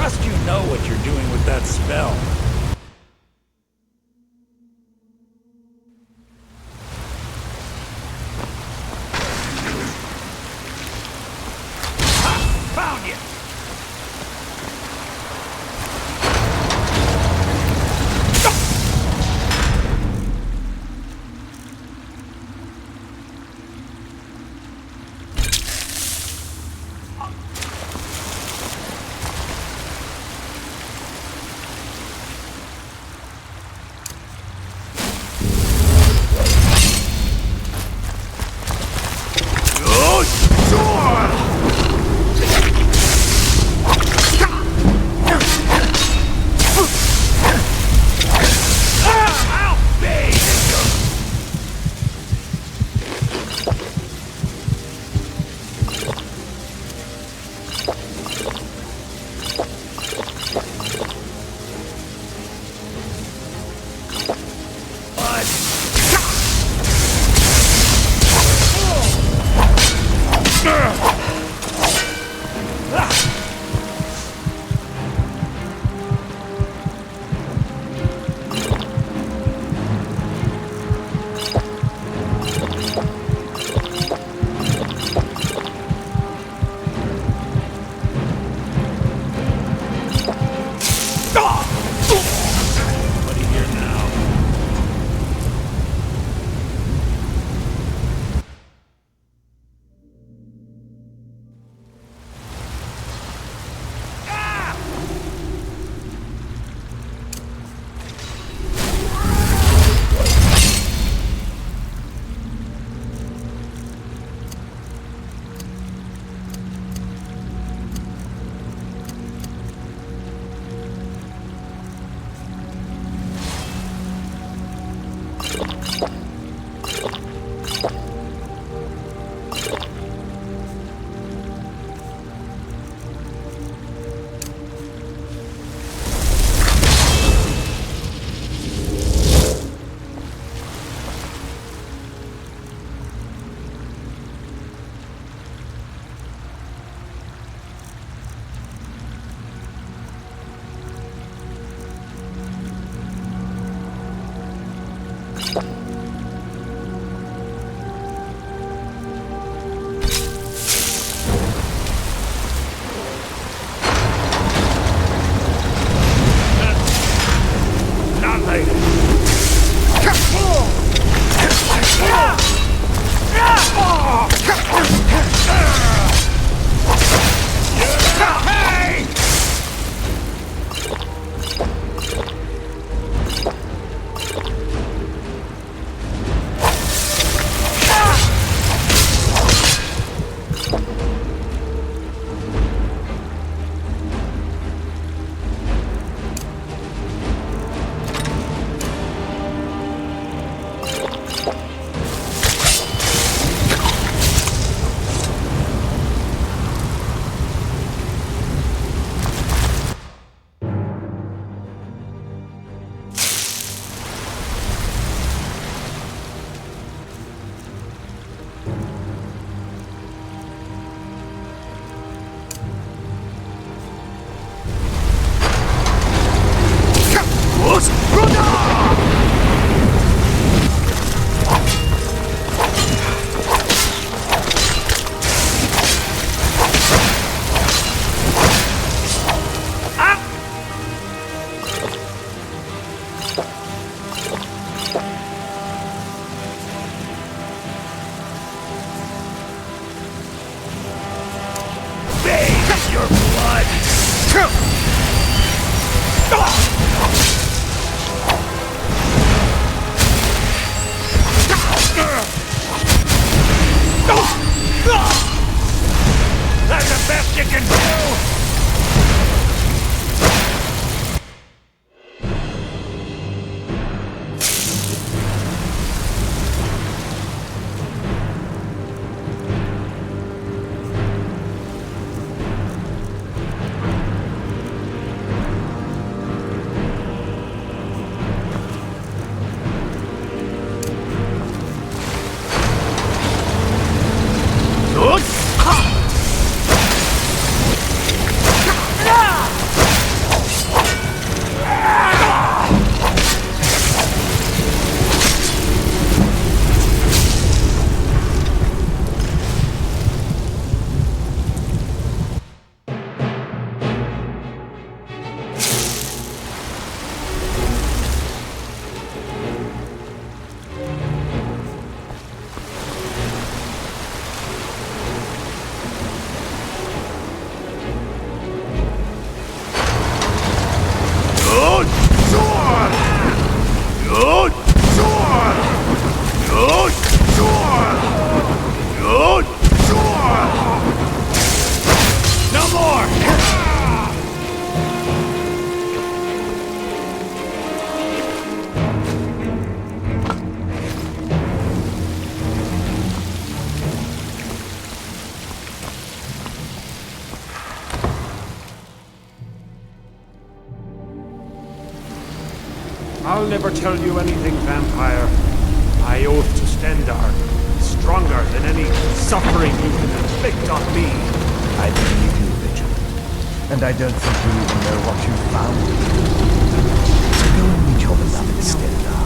trust you know what you're doing with that spell. Ha! Found you! I'll never tell you anything, vampire. My oath to Stendar is stronger than any suffering you can inflict on me. I believe you, Vigil. And I don't think you even know what you found. So go and meet your beloved Stendar.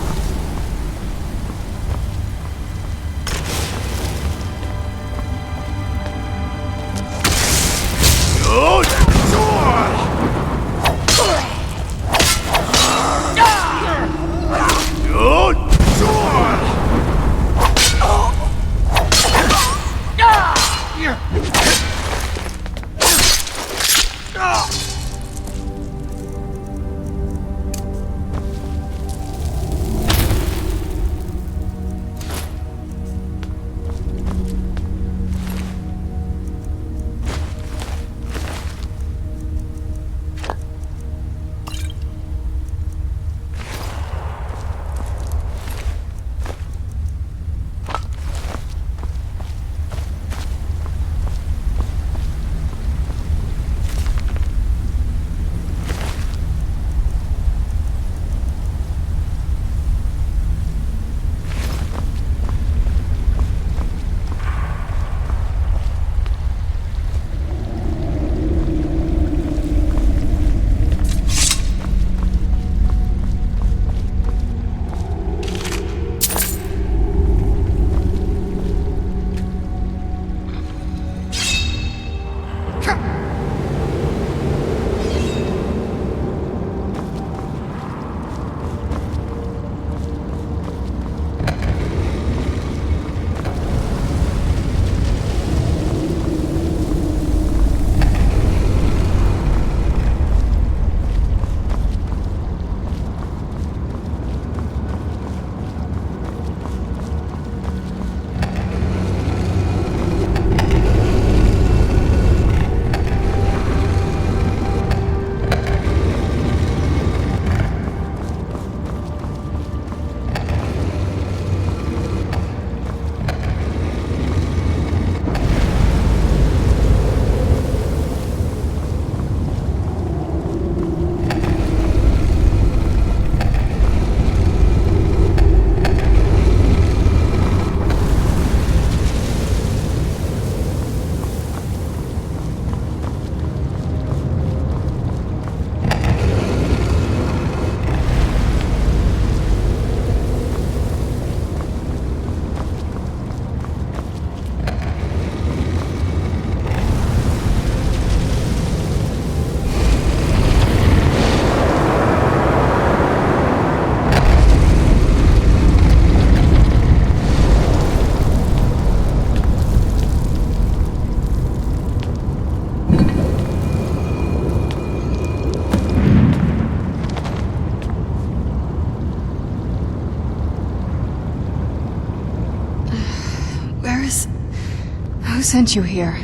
Who sent you here?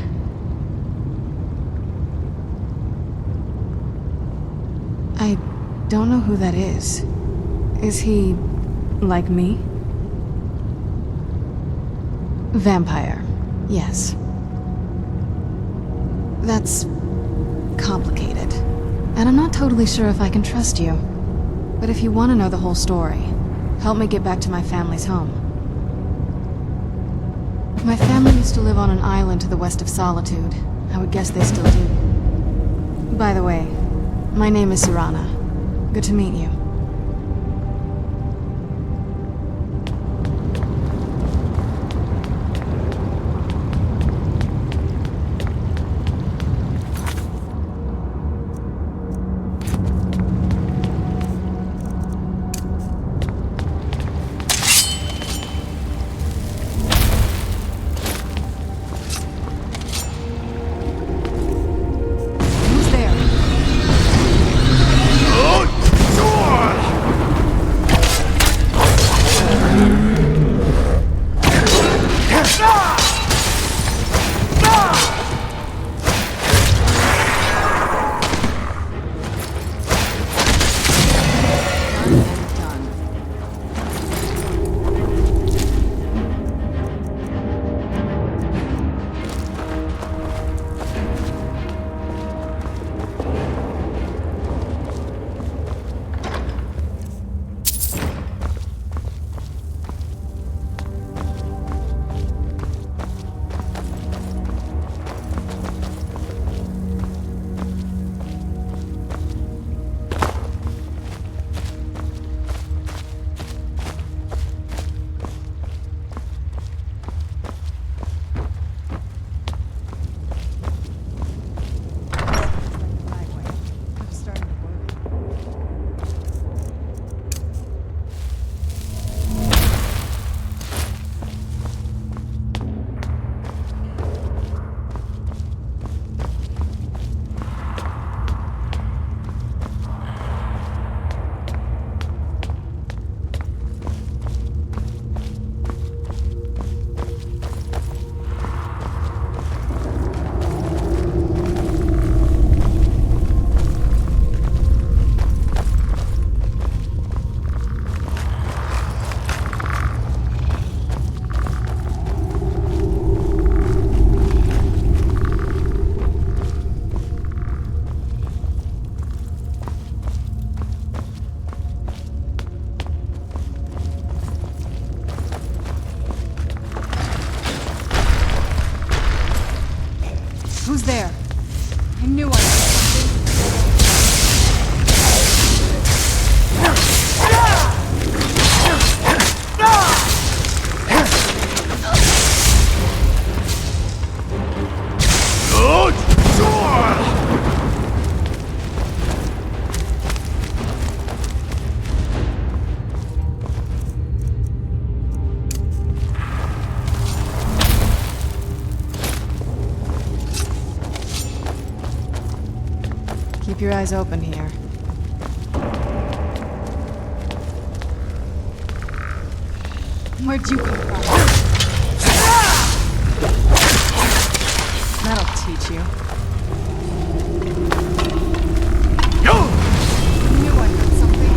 I don't know who that is. Is he like me? Vampire, yes. That's complicated. And I'm not totally sure if I can trust you. But if you want to know the whole story, help me get back to my family's home. My family used to live on an island to the west of Solitude. I would guess they still do. By the way, my name is Serana. Good to meet you. Sure! Who's there? I knew I was something. Keep your eyes open here. Where'd you come from? That'll teach you. I knew I heard something.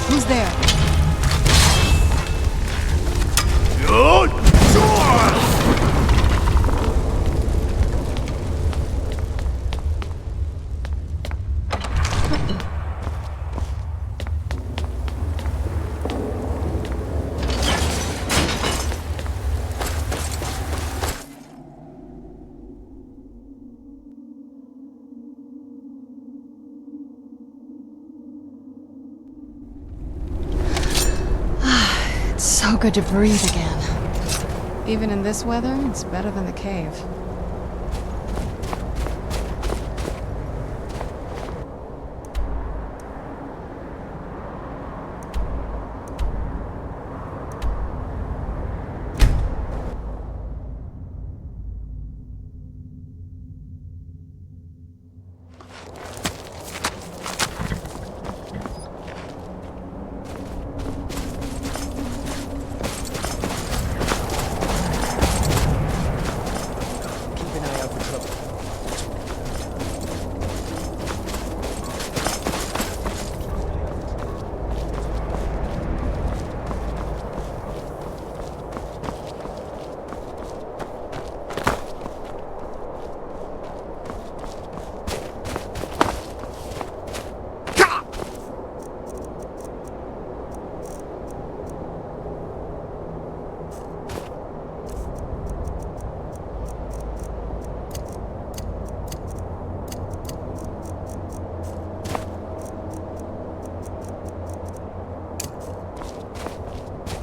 Who's there? It's so good to breathe again. Even in this weather, it's better than the cave.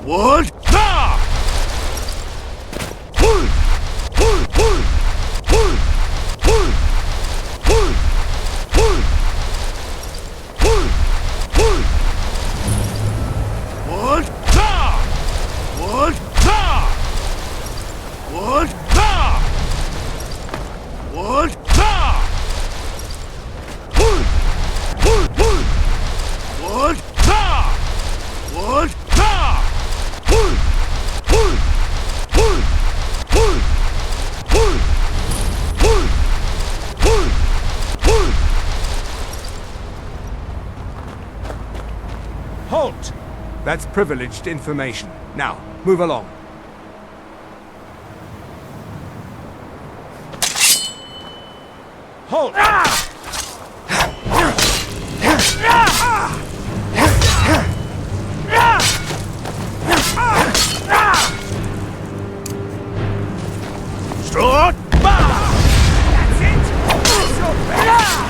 What? Halt! That's privileged information. Now, move along. Halt! Strut! That's it! That's your best!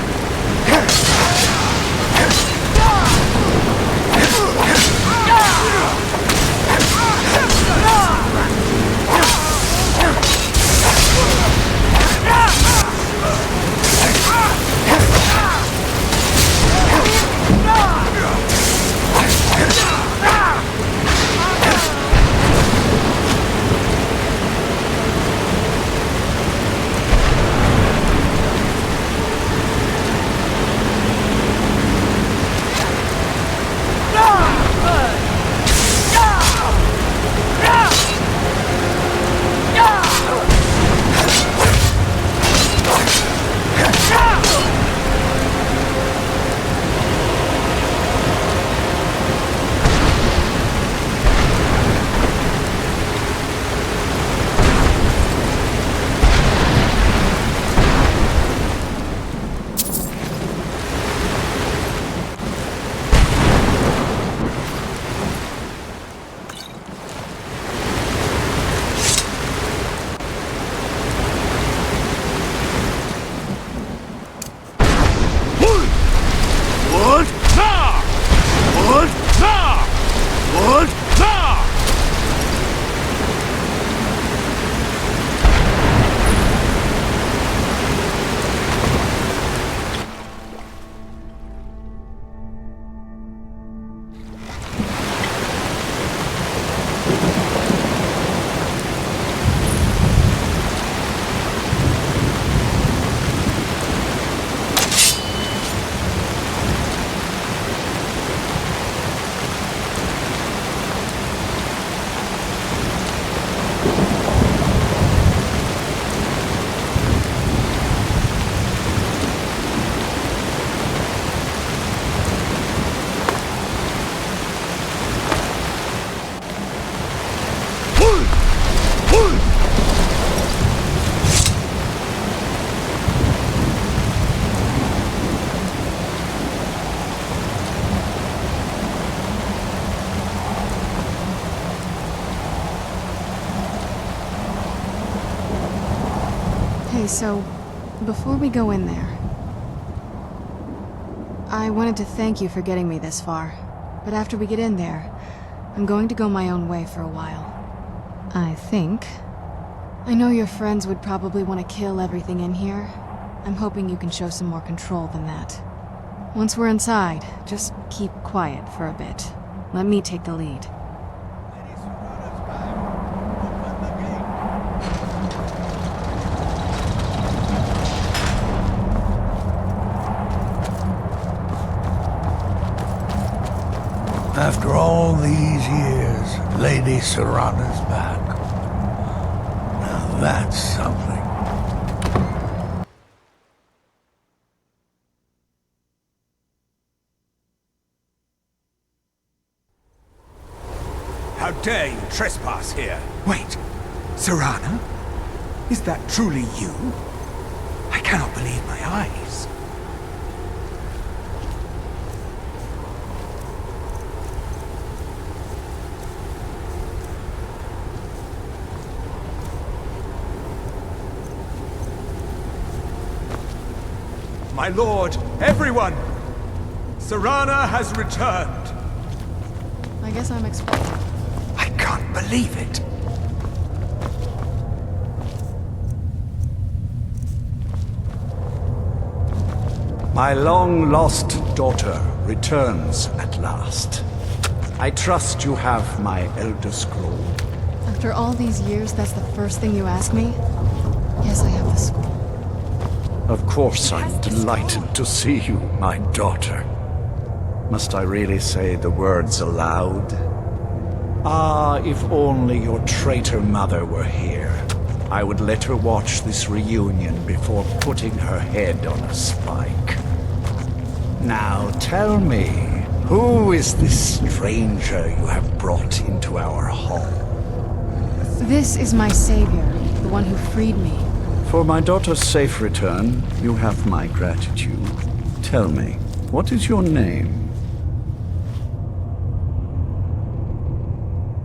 Hey, so, before we go in there, I wanted to thank you for getting me this far. But after we get in there, I'm going to go my own way for a while. I think. I know your friends would probably want to kill everything in here. I'm hoping you can show some more control than that. Once we're inside, just keep quiet for a bit. Let me take the lead. After all these years, Lady Serana's back. Now that's something. How dare you trespass here? Wait, Serana? Is that truly you? I cannot believe my eyes. My lord, everyone! Serana has returned! I guess I'm expected. I can't believe it! My long-lost daughter returns at last. I trust you have my Elder Scroll. After all these years, that's the first thing you ask me? Yes, I have the scroll. Of course, I'm delighted to see you, my daughter. Must I really say the words aloud? Ah, if only your traitor mother were here. I would let her watch this reunion before putting her head on a spike. Now tell me, who is this stranger you have brought into our hall? This is my savior, the one who freed me. For my daughter's safe return, you have my gratitude. Tell me, what is your name?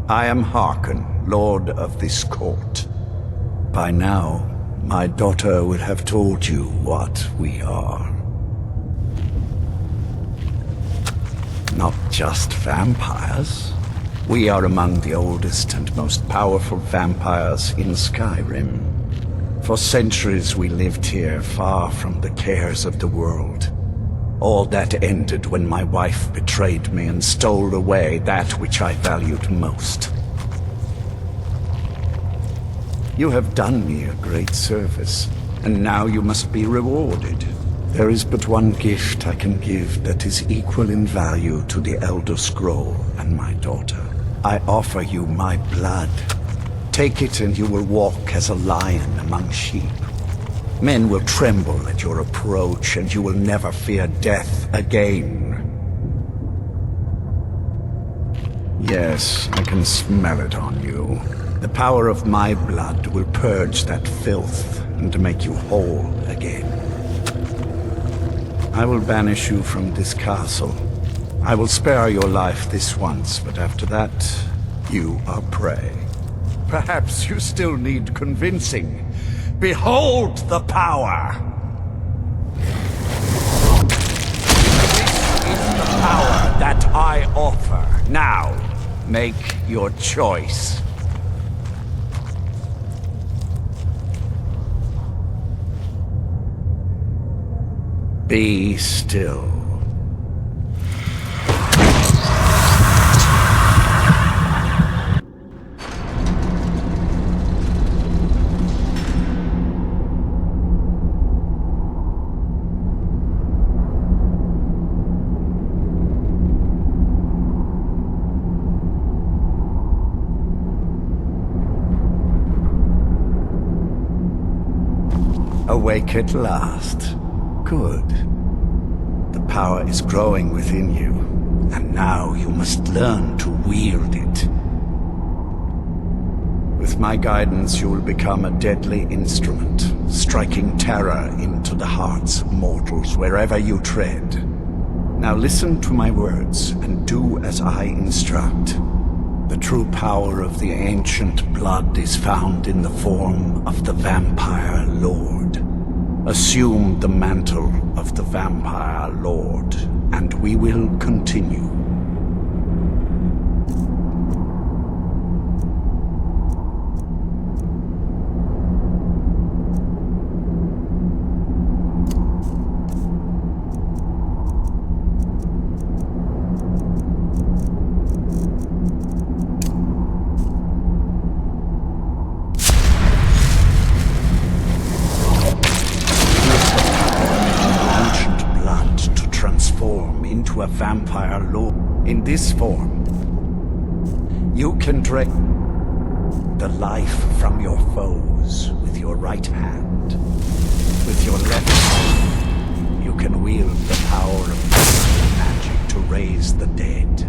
I am Harkon, Lord of this court. By now, my daughter would have told you what we are. Not just vampires. We are among the oldest and most powerful vampires in Skyrim. For centuries we lived here, far from the cares of the world. All that ended when my wife betrayed me and stole away that which I valued most. You have done me a great service, and now you must be rewarded. There is but one gift I can give that is equal in value to the Elder Scroll and my daughter. I offer you my blood. Take it and you will walk as a lion among sheep. Men will tremble at your approach, and you will never fear death again. Yes, I can smell it on you. The power of my blood will purge that filth and make you whole again. I will banish you from this castle. I will spare your life this once, but after that, you are prey. Perhaps you still need convincing. Behold the power! This is the power that I offer. Now, make your choice. Be still. Awake at last. Good. The power is growing within you, and now you must learn to wield it. With my guidance, you will become a deadly instrument, striking terror into the hearts of mortals wherever you tread. Now listen to my words, and do as I instruct. The The true power of the ancient blood is found in the form of the Vampire Lord. Assume the mantle of the Vampire Lord, and we will continue. Into a Vampire Lord. In this form, you can drain the life from your foes with your right hand. With your left hand, you can wield the power of magic to raise the dead.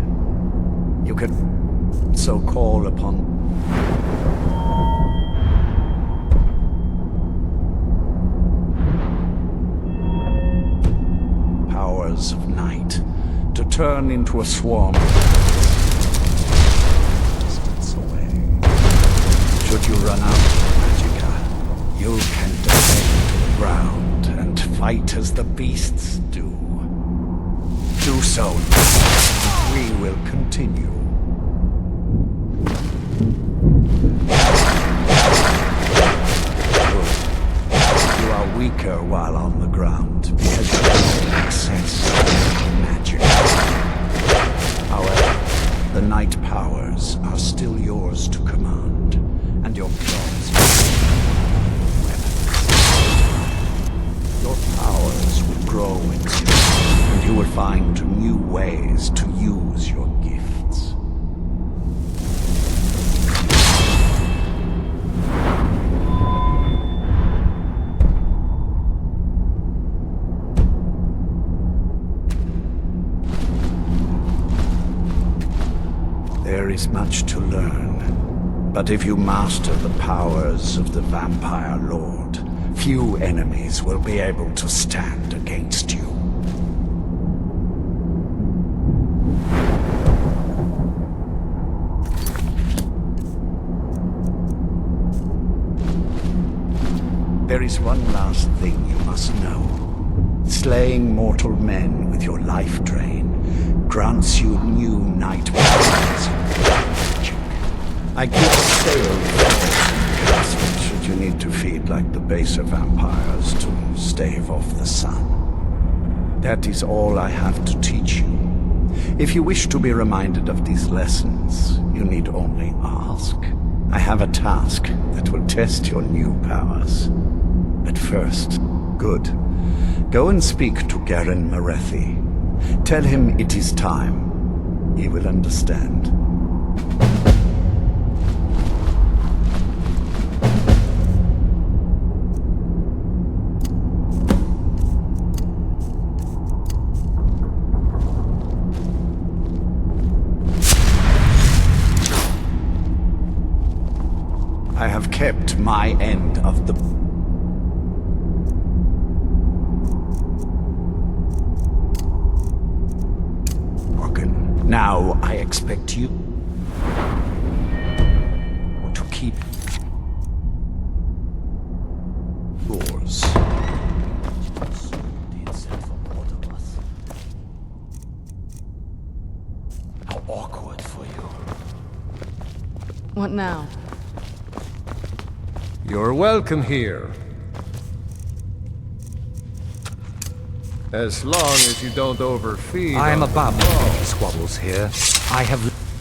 You can so call upon powers of night to turn into a swarm distance away. Should you run out of magicka, you can descend to the ground and fight as the beasts do. Do so, and we will continue. You are weaker while on the ground because you have access to magic. However, the night powers are still yours to command, and your claws weapons. Your powers will grow in strength, and you will find new ways to use your gifts. There is much to learn, but if you master the powers of the Vampire Lord, few enemies will be able to stand against you. There is one last thing you must know. Slaying mortal men with your life drain grants you new night powers and magic. I give stale casket should you need to feed like the baser vampires to stave off the sun. That is all I have to teach you. If you wish to be reminded of these lessons, you need only ask. I have a task that will test your new powers. But first, good. Go and speak to Garen Marethi. Tell him it is time. He will understand. I have kept my end of the Now I expect you to keep yours. How awkward for you. What now? You're welcome here. As long as you don't overfeed. I am above petty squabbles here.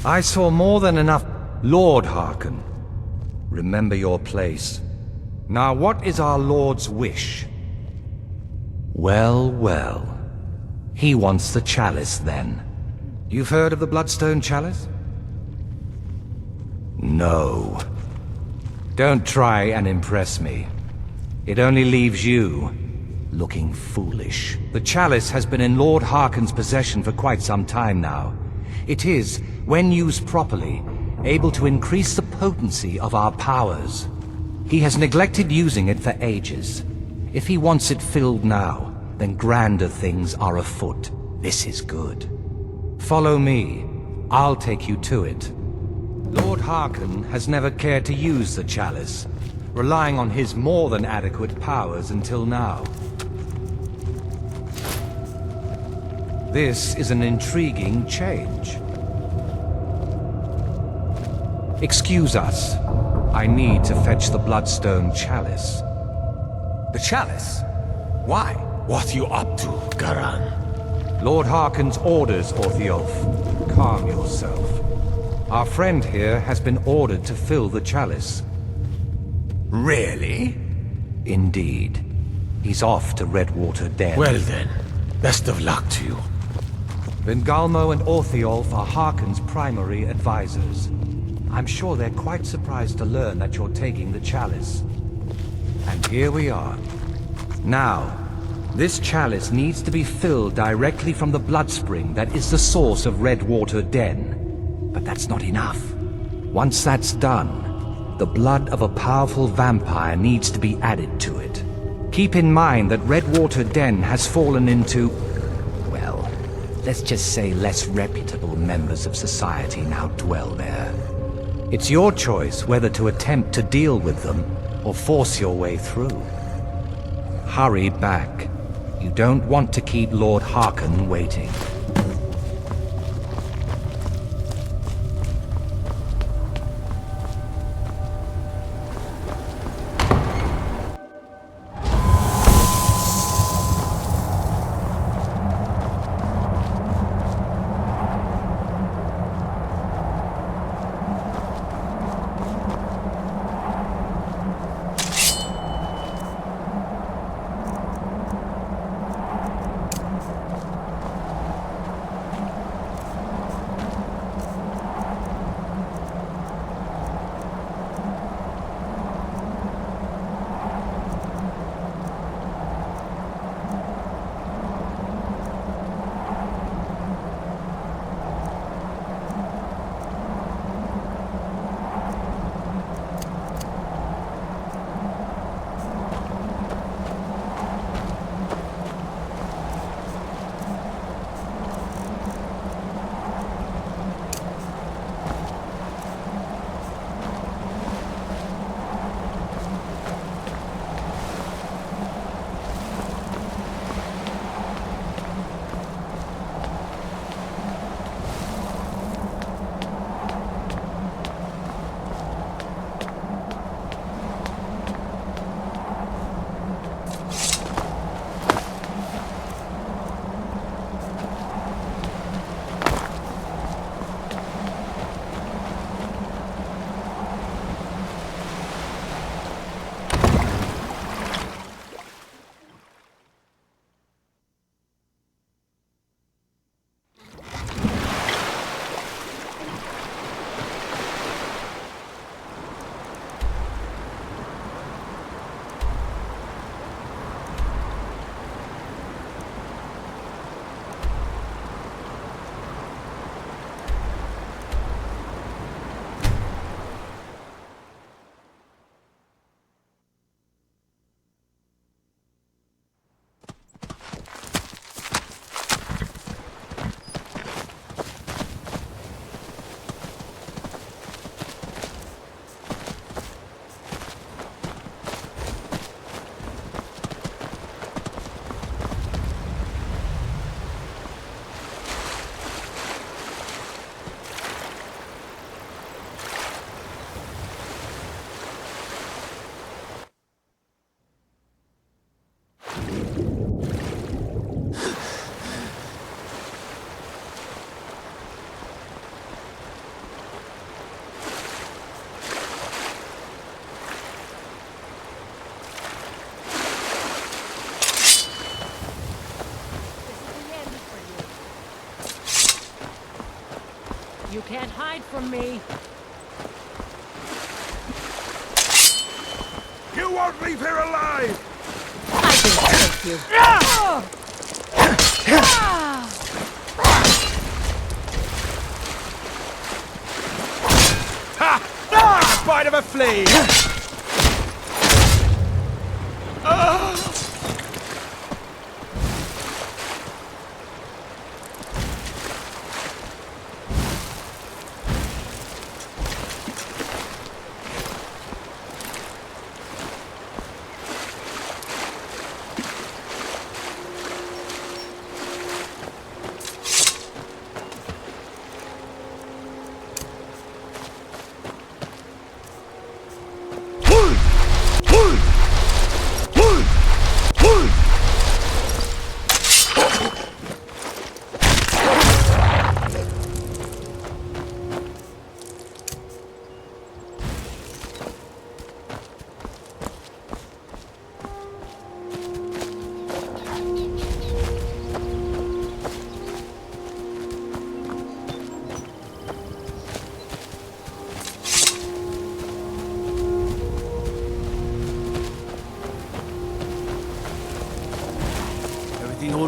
I saw more than enough. Lord Hearken, remember your place. Now what is our Lord's wish? Well, well. He wants the chalice then. You've heard of the Bloodstone Chalice? No. Don't try and impress me. It only leaves you looking foolish. The chalice has been in Lord Hearken's possession for quite some time now. It is, when used properly, able to increase the potency of our powers. He has neglected using it for ages. If he wants it filled now, then grander things are afoot. This is good. Follow me. I'll take you to it. Lord Harkon has never cared to use the chalice, relying on his more than adequate powers until now. This is an intriguing change. Excuse us. I need to fetch the Bloodstone Chalice. The chalice? Why? What you up to, Garan. Lord Harkon's orders, Orthiolf. Calm yourself. Our friend here has been ordered to fill the chalice. Really? Indeed. He's off to Redwater Den. Well then, best of luck to you. Vingalmo and Orthiolf are Harkon's primary advisors. I'm sure they're quite surprised to learn that you're taking the chalice. And here we are. Now, this chalice needs to be filled directly from the blood spring that is the source of Redwater Den. But that's not enough. Once that's done, the blood of a powerful vampire needs to be added to it. Keep in mind that Redwater Den has fallen into, well, let's just say less reputable members of society now dwell there. It's your choice whether to attempt to deal with them or force your way through. Hurry back. You don't want to keep Lord Harkon waiting. You can't hide from me. You won't leave here alive! I can take you. Ha! Ah! A bite of a flea!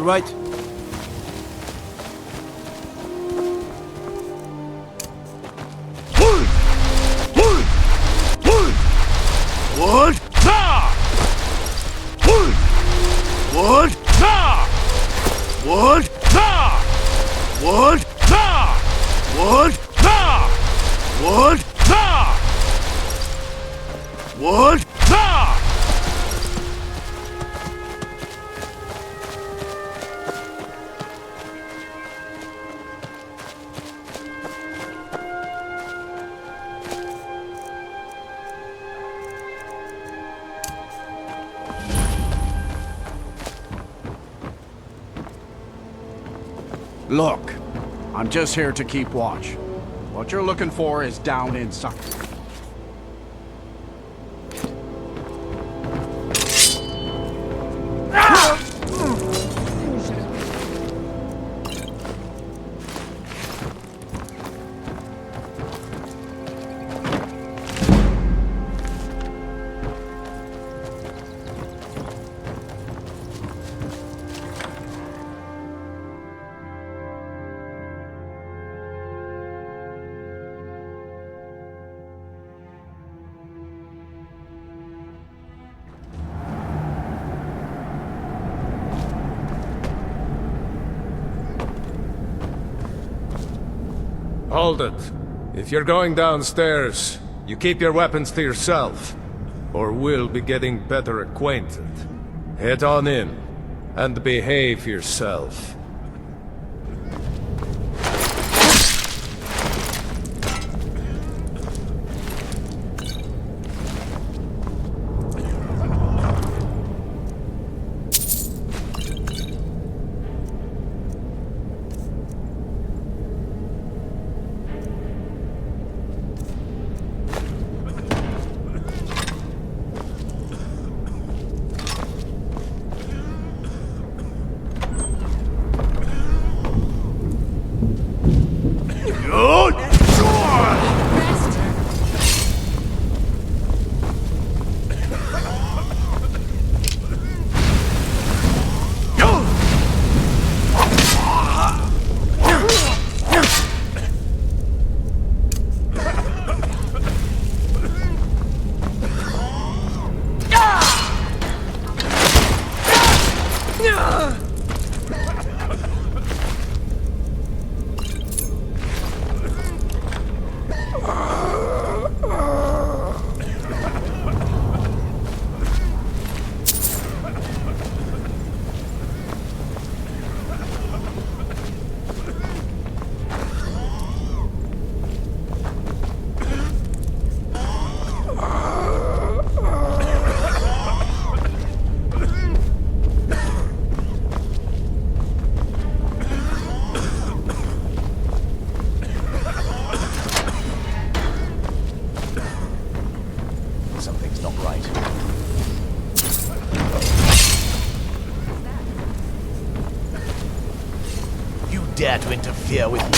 all right? What? What? What? What? What? What? What? Look, I'm just here to keep watch. What you're looking for is down inside. Hold it. If you're going downstairs, you keep your weapons to yourself, or we'll be getting better acquainted. Head on in, and behave yourself. Something's not right. You dare to interfere with me?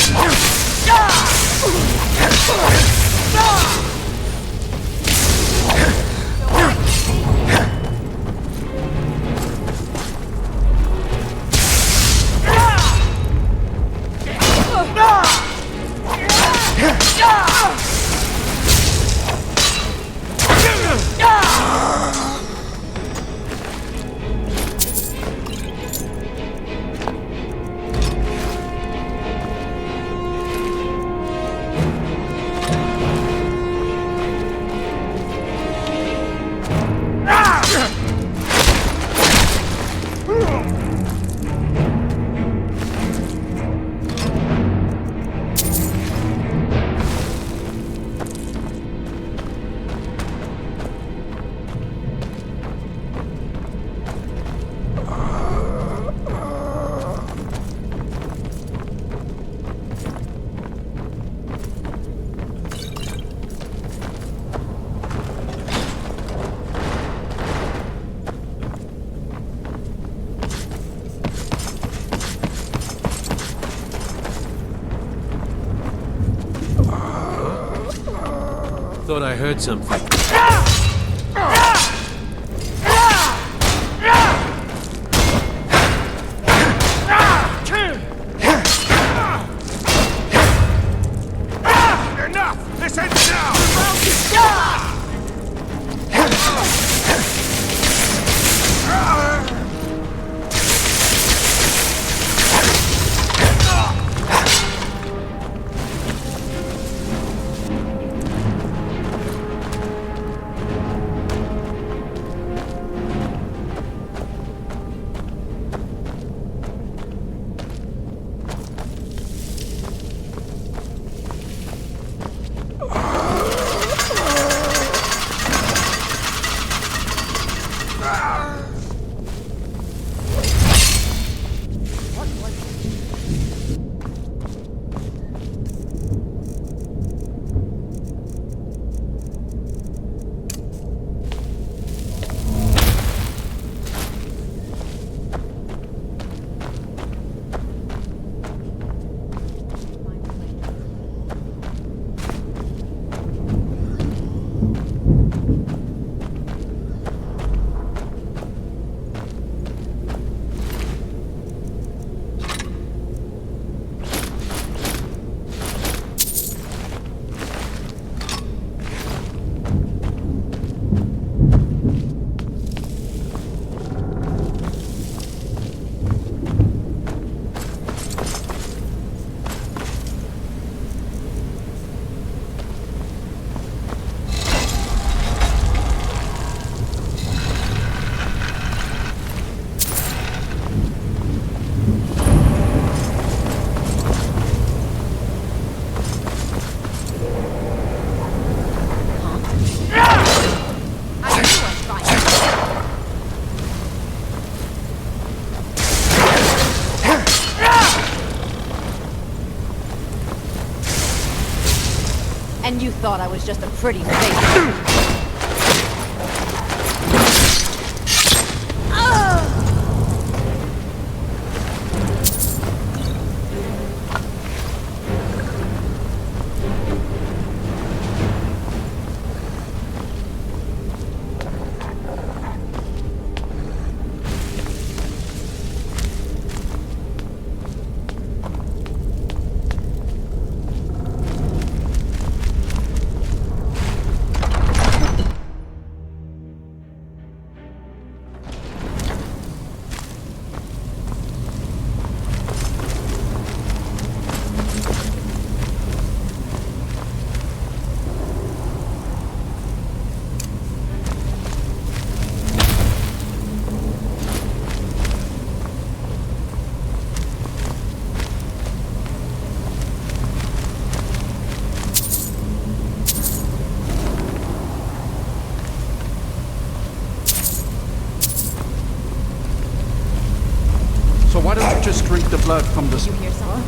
Thought I heard something. And you thought I was just a pretty face. So why don't you just drink the blood from the... You hear someone?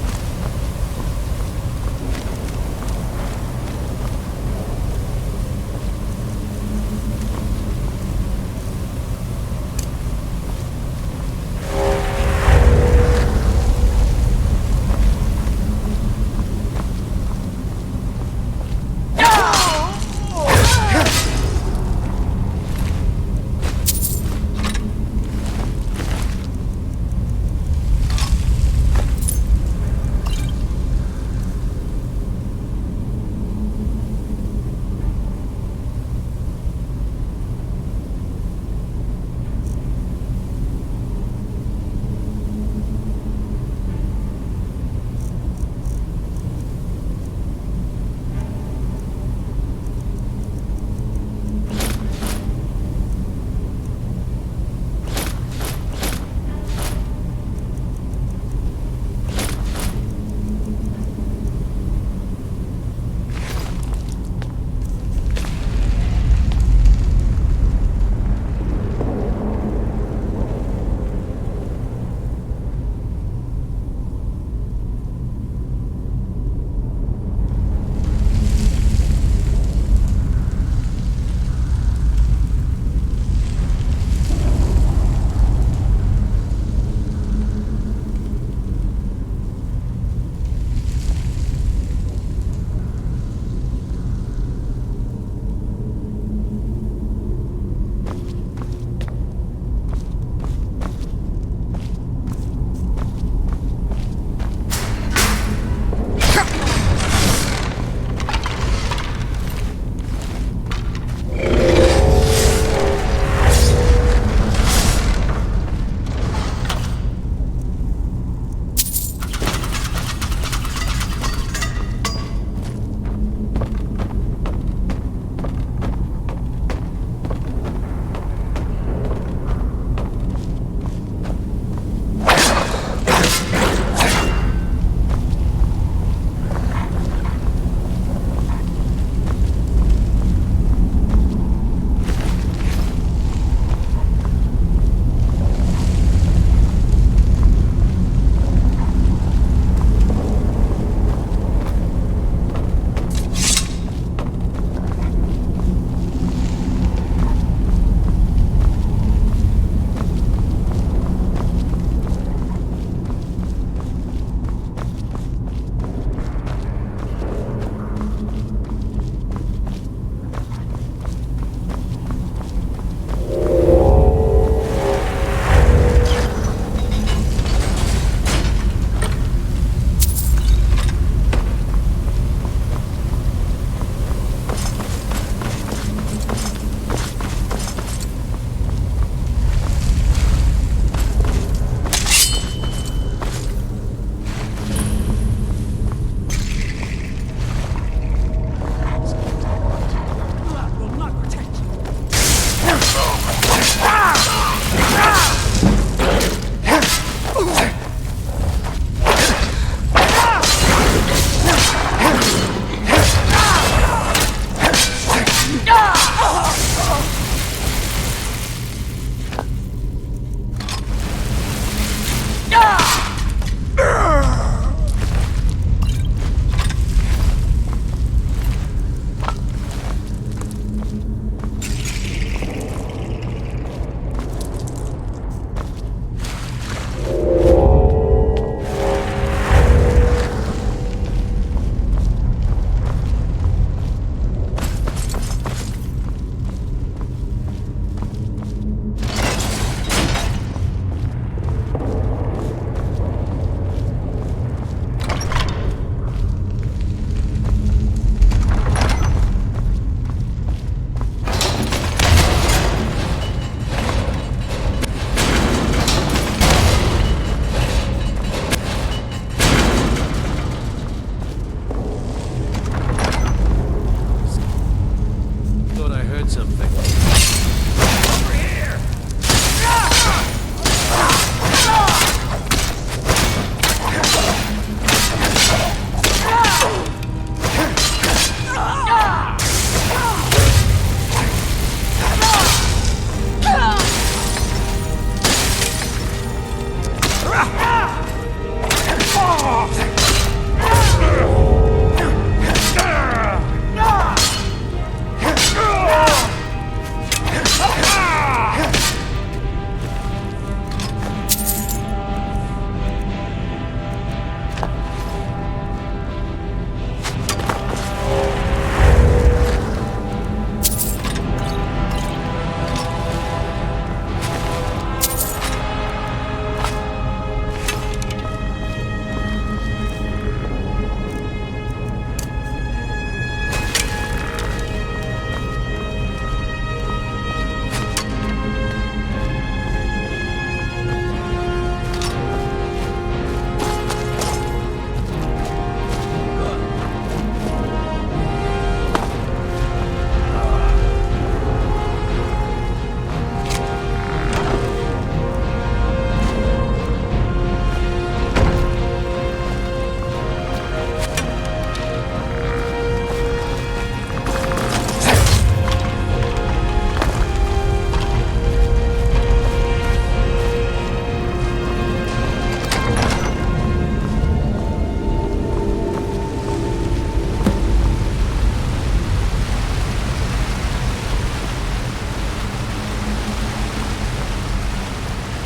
heard something.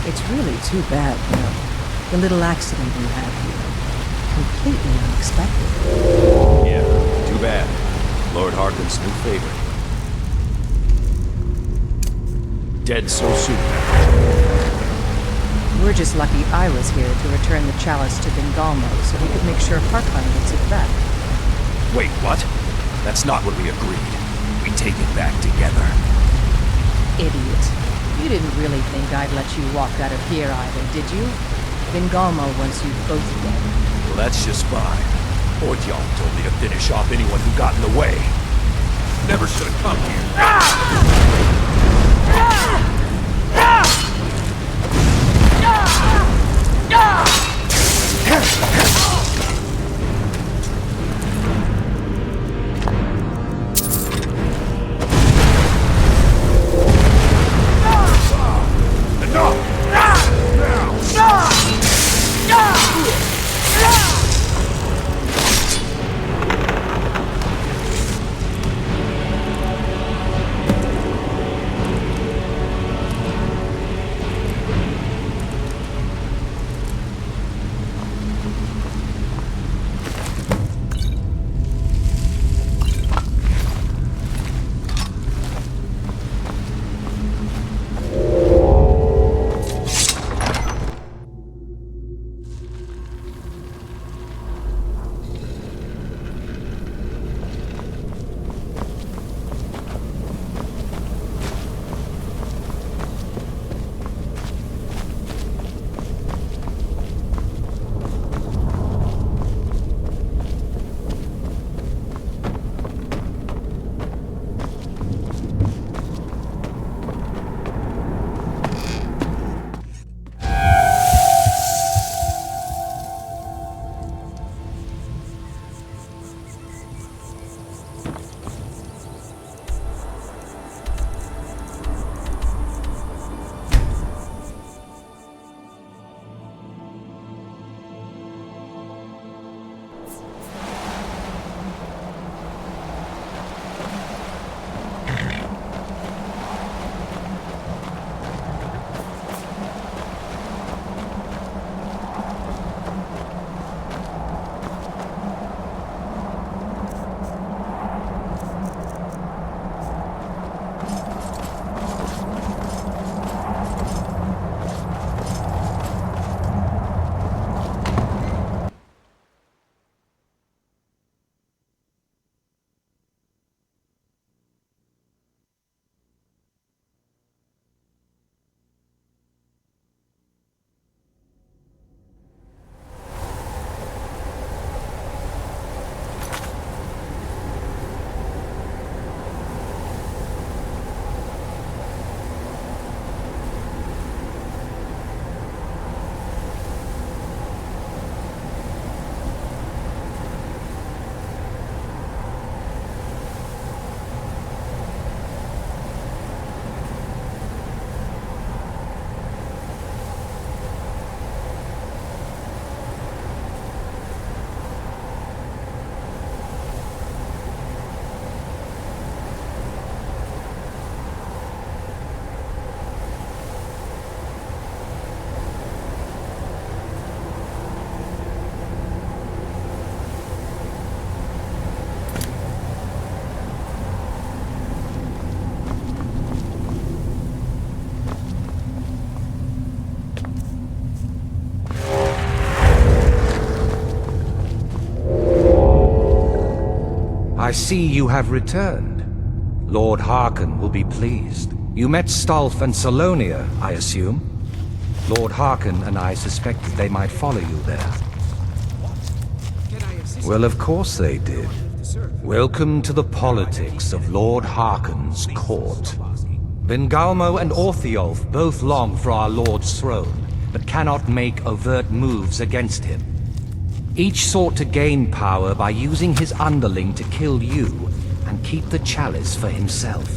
It's really too bad, the little accident you had here. Completely unexpected. Yeah, too bad. Lord Harkon's new favorite. Dead so soon. We're just lucky I was here to return the chalice to Vingalmo so we could make sure Harkon gets it back. Wait, what? That's not what we agreed. We take it back together. Idiot. You didn't really think I'd let you walk out of here either, did you? Vingalmo wants you both dead. Well, that's just fine. Oryong told me to finish off anyone who got in the way. Never should have come here. see you have returned. Lord Harkon will be pleased. You met Stulf and Salonia, I assume? Lord Harkon and I suspected they might follow you there. Well, of course they did. Welcome to the politics of Lord Harkon's court. Vingalmo and Orthiolf both long for our Lord's throne, but cannot make overt moves against him. Each sought to gain power by using his underling to kill you and keep the chalice for himself.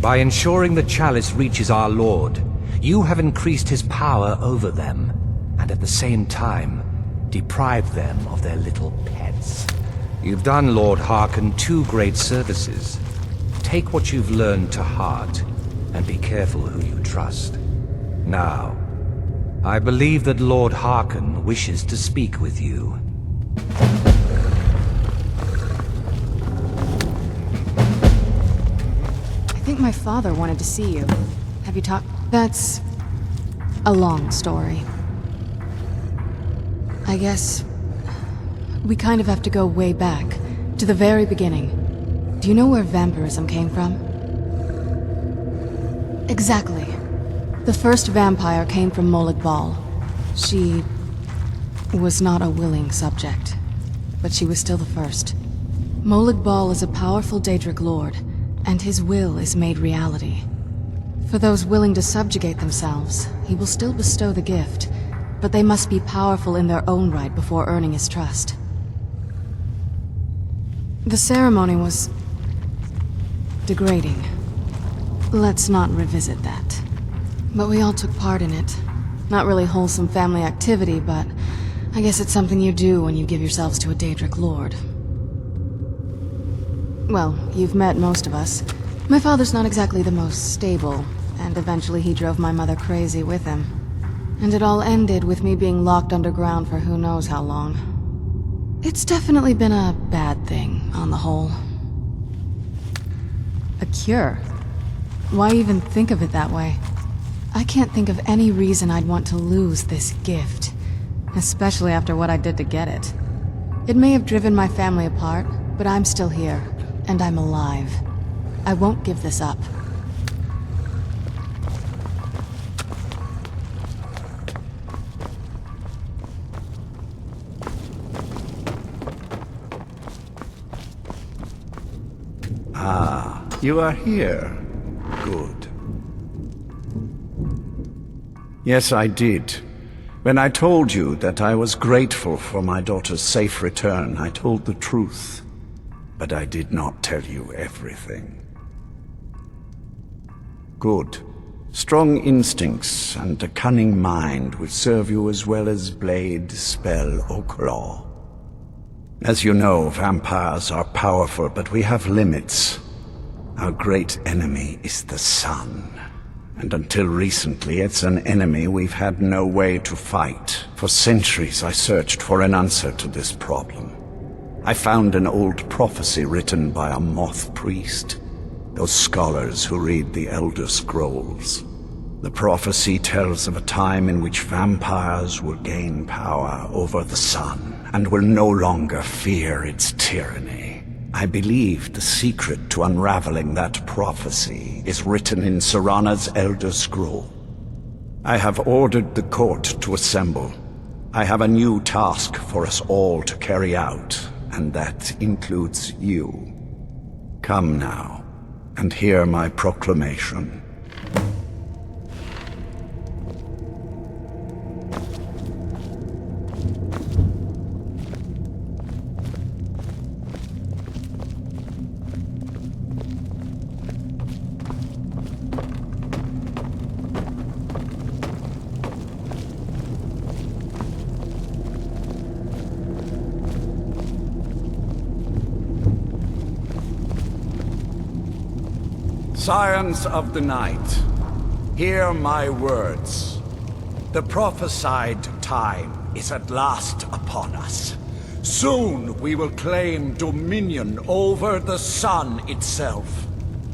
By ensuring the chalice reaches our Lord, you have increased his power over them, and at the same time, deprived them of their little pets. You've done Lord Harkon 2 great services. Take what you've learned to heart, and be careful who you trust. Now, I believe that Lord Harkon wishes to speak with you. I think my father wanted to see you. Have you talked? That's a long story. I guess we kind of have to go way back, to the very beginning. Do you know where vampirism came from? Exactly. The first vampire came from Molag Bal. She was not a willing subject, but she was still the first. Molag Bal is a powerful Daedric lord, and his will is made reality. For those willing to subjugate themselves, he will still bestow the gift, but they must be powerful in their own right before earning his trust. The ceremony was degrading. Let's not revisit that. But we all took part in it. Not really wholesome family activity, but I guess it's something you do when you give yourselves to a Daedric lord. Well, you've met most of us. My father's not exactly the most stable, and eventually he drove my mother crazy with him. And it all ended with me being locked underground for who knows how long. It's definitely been a bad thing, on the whole. A cure? Why even think of it that way? I can't think of any reason I'd want to lose this gift, especially after what I did to get it. It may have driven my family apart, but I'm still here, and I'm alive. I won't give this up. Ah, you are here. Good. Yes, I did. When I told you that I was grateful for my daughter's safe return, I told the truth. But I did not tell you everything. Good. Strong instincts and a cunning mind will serve you as well as blade, spell, or claw. As you know, vampires are powerful, but we have limits. Our great enemy is the sun. And until recently, it's an enemy we've had no way to fight. For centuries, I searched for an answer to this problem. I found an old prophecy written by a moth priest. Those scholars who read the Elder Scrolls. The prophecy tells of a time in which vampires will gain power over the sun and will no longer fear its tyranny. I believe the secret to unraveling that prophecy is written in Serana's Elder Scroll. I have ordered the court to assemble. I have a new task for us all to carry out, and that includes you. Come now, and hear my proclamation. Scions of the Night, hear my words. The prophesied time is at last upon us. Soon we will claim dominion over the sun itself,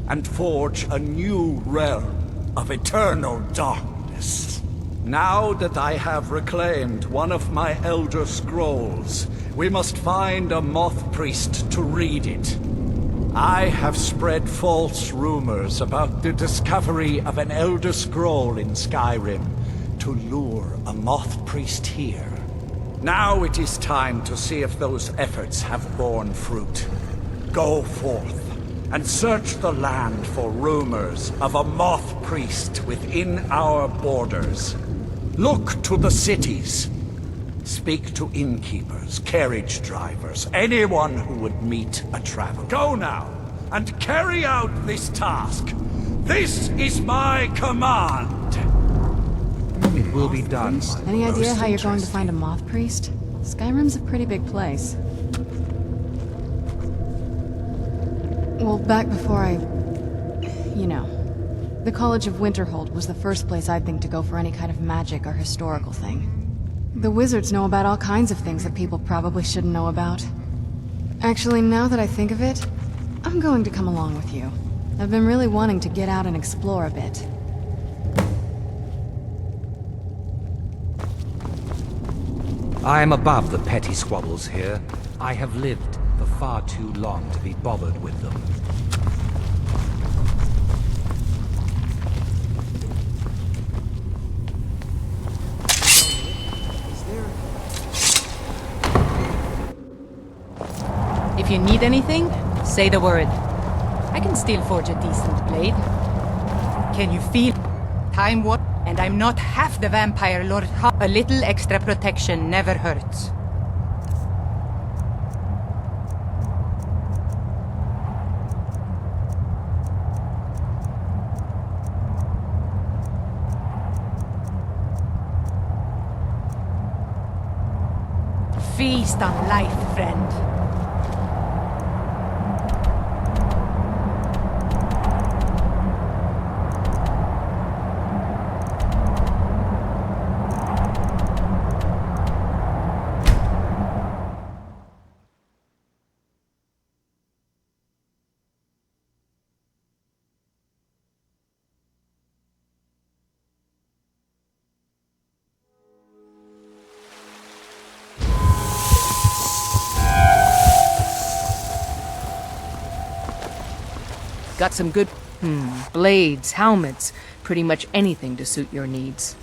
and forge a new realm of eternal darkness. Now that I have reclaimed one of my Elder Scrolls, we must find a moth priest to read it. I have spread false rumors about the discovery of an Elder Scroll in Skyrim to lure a Moth Priest here. Now it is time to see if those efforts have borne fruit. Go forth and search the land for rumors of a Moth Priest within our borders. Look to the cities. Speak to innkeepers, carriage drivers, anyone who would meet a traveler. Go now, and carry out this task. This is my command! It will be done. Any idea how you're going to find a Moth Priest? Skyrim's a pretty big place. Well, back before you know. The College of Winterhold was the first place I'd think to go for any kind of magic or historical thing. The wizards know about all kinds of things that people probably shouldn't know about. Actually, now that I think of it, I'm going to come along with you. I've been really wanting to get out and explore a bit. I am above the petty squabbles here. I have lived for far too long to be bothered with them. If you need anything, say the word. I can still forge a decent blade. Can you feel time what? And I'm not half the vampire lord. A little extra protection never hurts. Feast on life, friend. Got some good, blades, helmets, pretty much anything to suit your needs.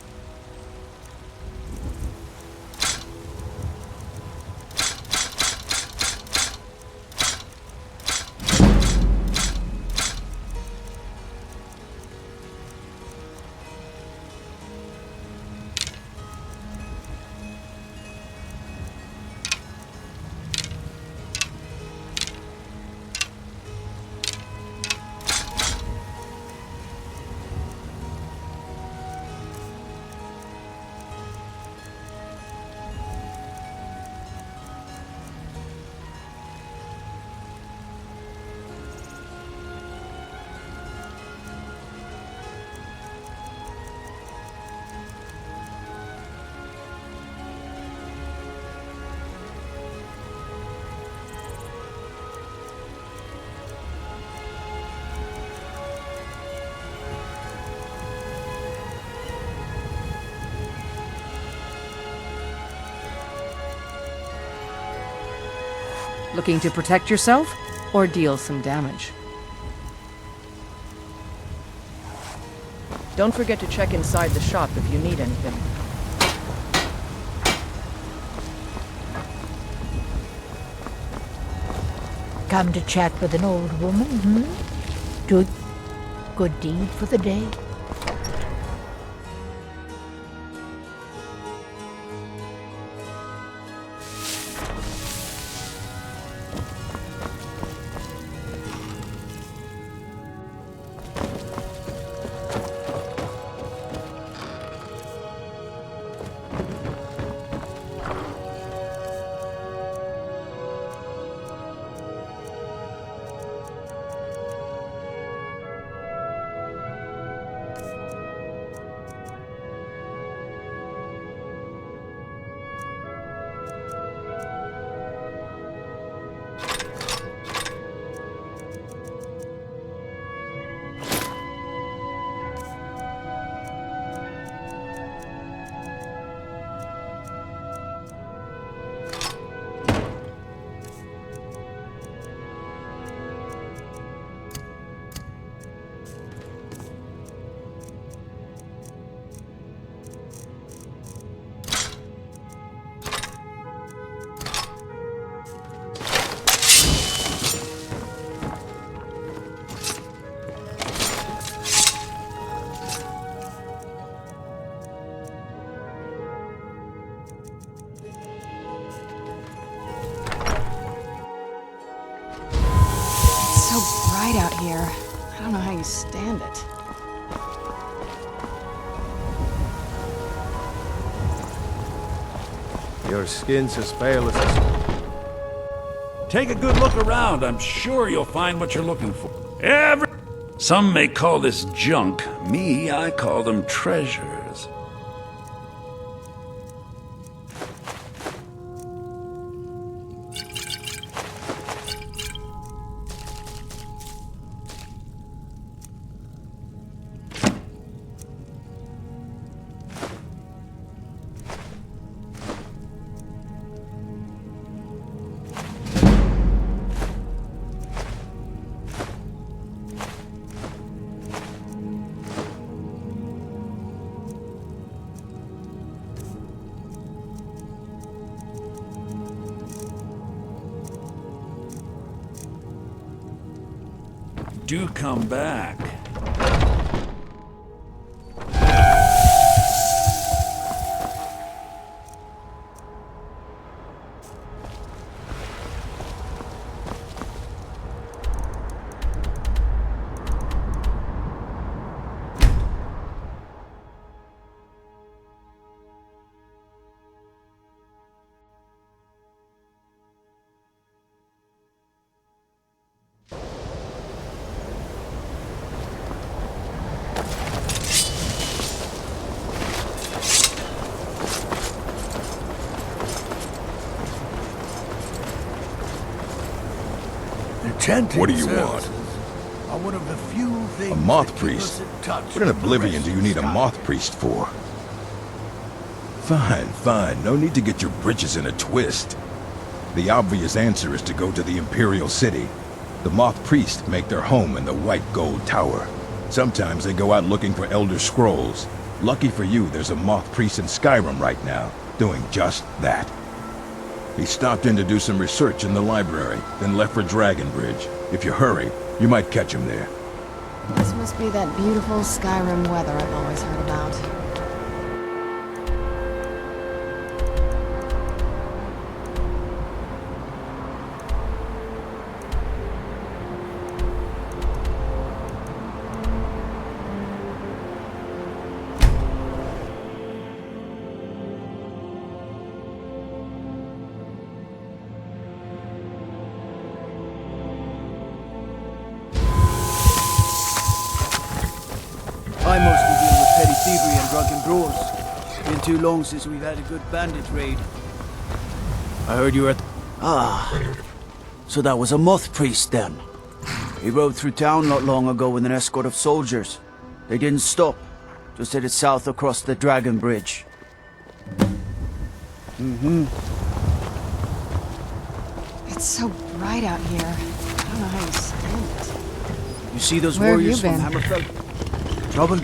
Looking to protect yourself, or deal some damage? Don't forget to check inside the shop if you need anything. Come to chat with an old woman, hmm? Do a good deed for the day. out here. I don't know how you stand it. Your skin's as pale as Take a good look around. I'm sure you'll find what you're looking for. Some may call this junk. Me, I call them treasures. Do come back. What do you want? Are one of the few things a moth priest? What in oblivion do you need a moth priest for? Fine, fine. No need to get your britches in a twist. The obvious answer is to go to the Imperial City. The moth priests make their home in the White Gold Tower. Sometimes they go out looking for Elder Scrolls. Lucky for you, there's a moth priest in Skyrim right now, doing just that. He stopped in to do some research in the library, then left for Dragonbridge. If you hurry, you might catch him there. This must be that beautiful Skyrim weather I've always heard about. I mostly deal with petty thievery and drunken brawls. Been too long since we've had a good bandit raid. I heard you were at... so that was a moth priest then. He rode through town not long ago with an escort of soldiers. They didn't stop, just headed south across the Dragon Bridge. It's so bright out here. I don't know how you stand it. You see those Where have warriors you from been? Hammerfell? Trouble?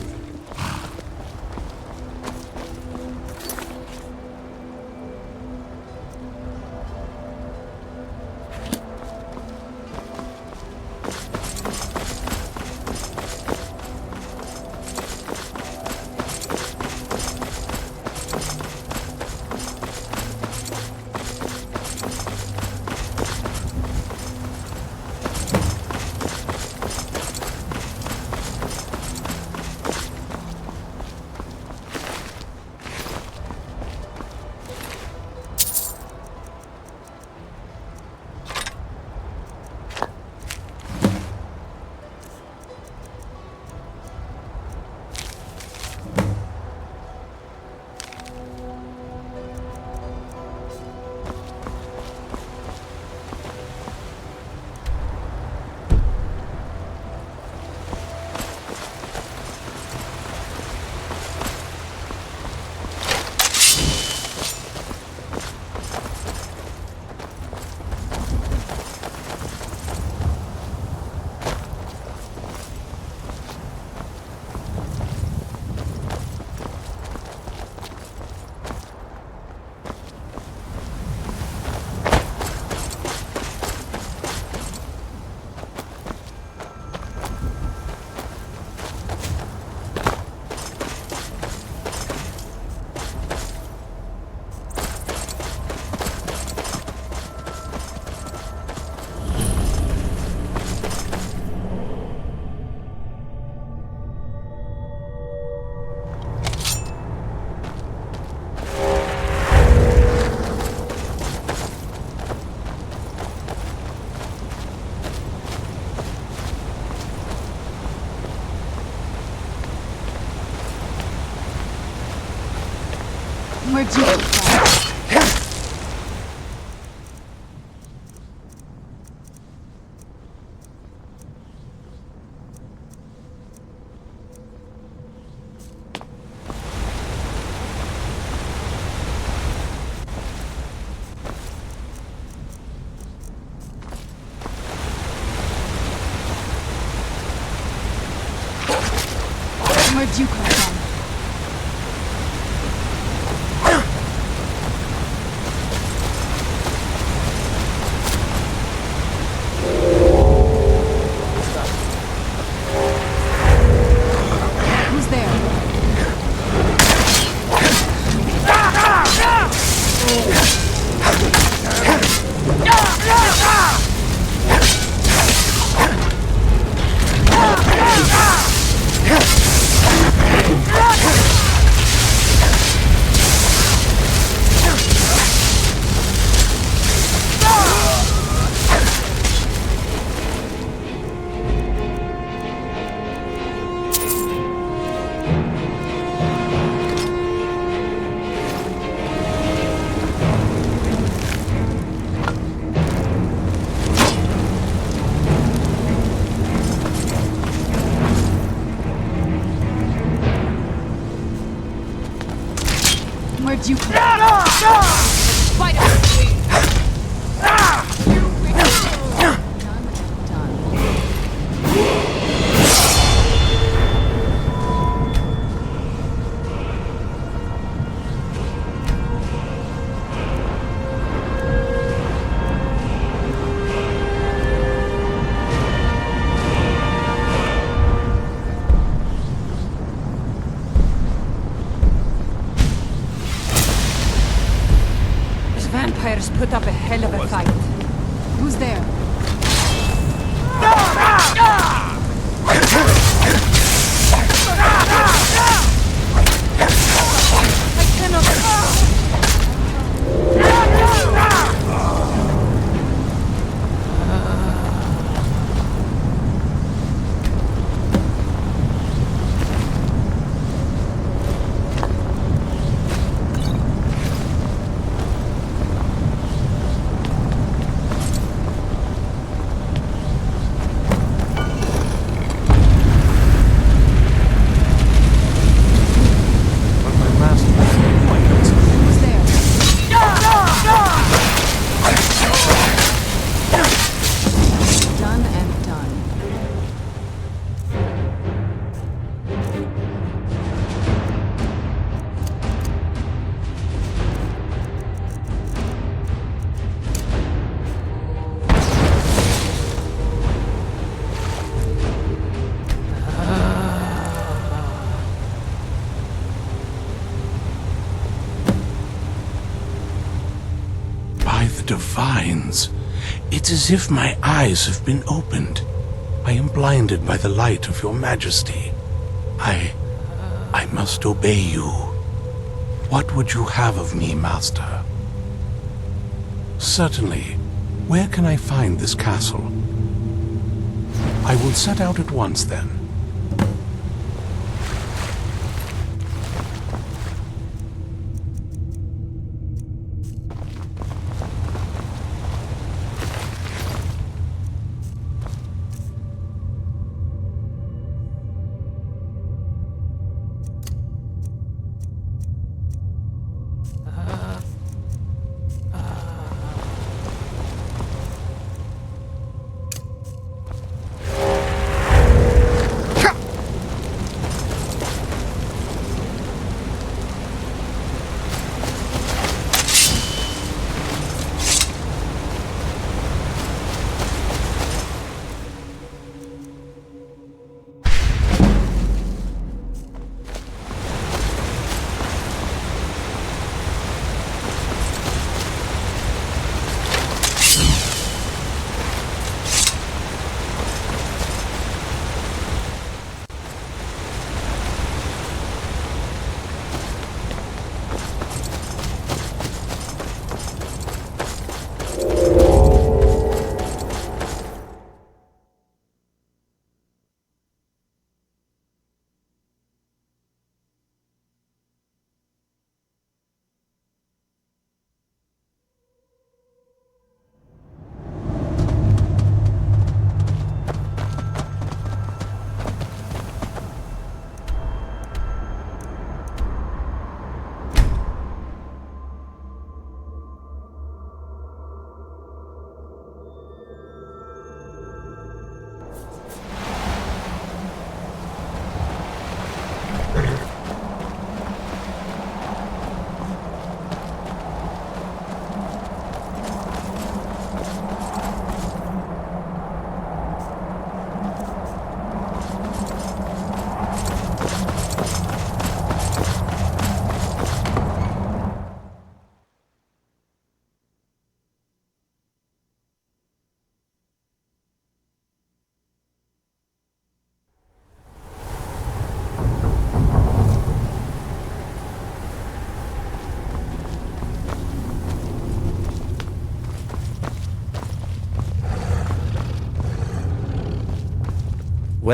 Where'd you come from? Where'd you come from? Who's there? Where'd you come from? Spider! Vampires put up a hell of a fight. Who's there? I cannot... Divines. It's as if my eyes have been opened. I am blinded by the light of your majesty. I must obey you. What would you have of me, master? Certainly. Where can I find this castle? I will set out at once, then.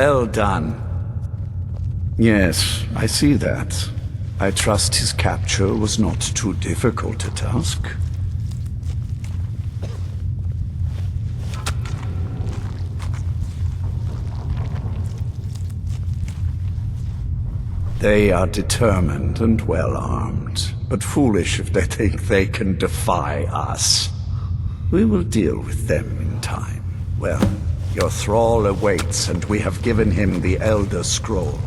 Well done. Yes, I see that. I trust his capture was not too difficult a task. They are determined and well-armed, but foolish if they think they can defy us. We will deal with them in time. Well, your thrall awaits, and we have given him the Elder Scroll.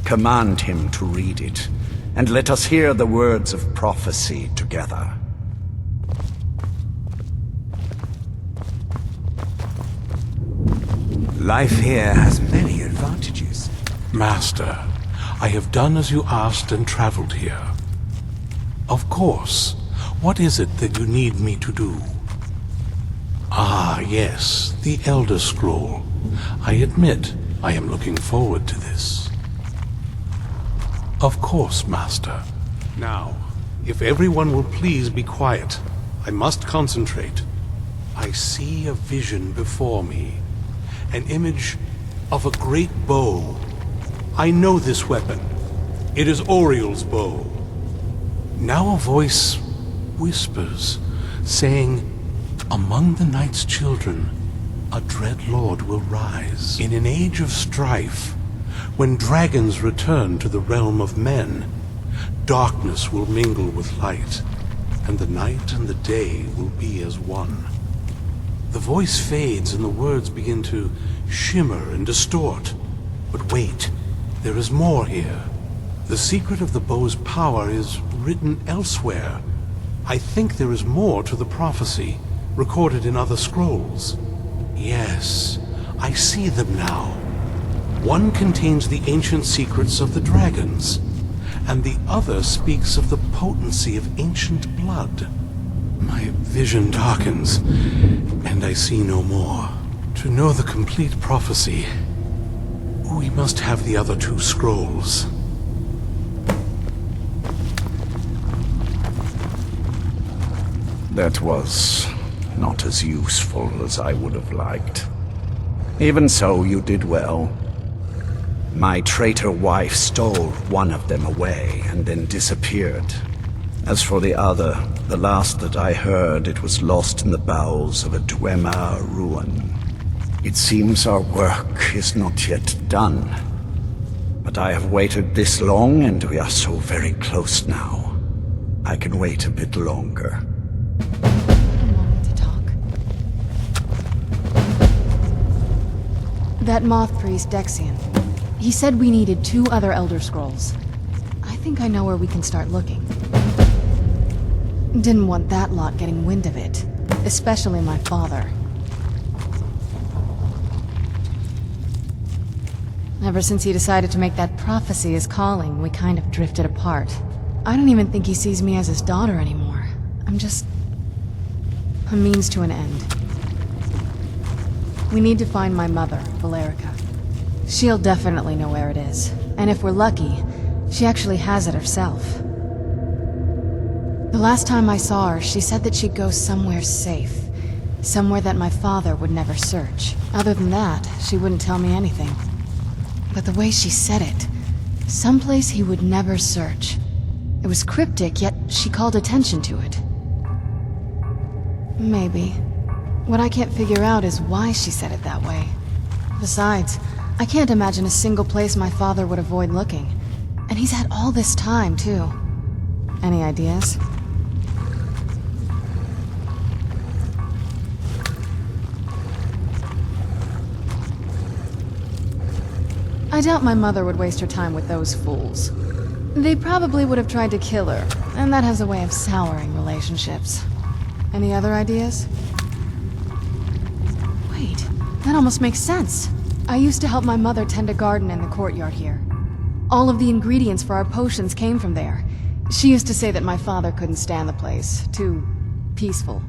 Command him to read it, and let us hear the words of prophecy together. Life here has many advantages. Master, I have done as you asked and traveled here. Of course. What is it that you need me to do? Ah, yes, the Elder Scroll. I admit, I am looking forward to this. Of course, Master. Now, if everyone will please be quiet, I must concentrate. I see a vision before me. An image of a great bow. I know this weapon. It is Oriel's bow. Now a voice whispers, saying, among the night's children, a dread lord will rise. In an age of strife, when dragons return to the realm of men, darkness will mingle with light, and the night and the day will be as one. The voice fades and the words begin to shimmer and distort. But wait, there is more here. The secret of the bow's power is written elsewhere. I think there is more to the prophecy, recorded in other scrolls. Yes, I see them now. One contains the ancient secrets of the dragons, and the other speaks of the potency of ancient blood. My vision darkens, and I see no more. To know the complete prophecy, we must have the other two scrolls. That was not as useful as I would have liked. Even so, you did well. My traitor wife stole one of them away and then disappeared. As for the other, the last that I heard, it was lost in the bowels of a Dwemer ruin. It seems our work is not yet done. But I have waited this long, and we are so very close now. I can wait a bit longer. That moth priest, Dexian. He said we needed 2 other Elder Scrolls. I think I know where we can start looking. Didn't want that lot getting wind of it. Especially my father. Ever since he decided to make that prophecy his calling, we kind of drifted apart. I don't even think he sees me as his daughter anymore. I'm just a means to an end. We need to find my mother, Valerica. She'll definitely know where it is. And if we're lucky, she actually has it herself. The last time I saw her, she said that she'd go somewhere safe. Somewhere that my father would never search. Other than that, she wouldn't tell me anything. But the way she said it, someplace he would never search. It was cryptic, yet she called attention to it. Maybe. What I can't figure out is why she said it that way. Besides, I can't imagine a single place my father would avoid looking. And he's had all this time, too. Any ideas? I doubt my mother would waste her time with those fools. They probably would have tried to kill her, and that has a way of souring relationships. Any other ideas? Wait, that almost makes sense. I used to help my mother tend a garden in the courtyard here. All of the ingredients for our potions came from there. She used to say that my father couldn't stand the place. Too peaceful.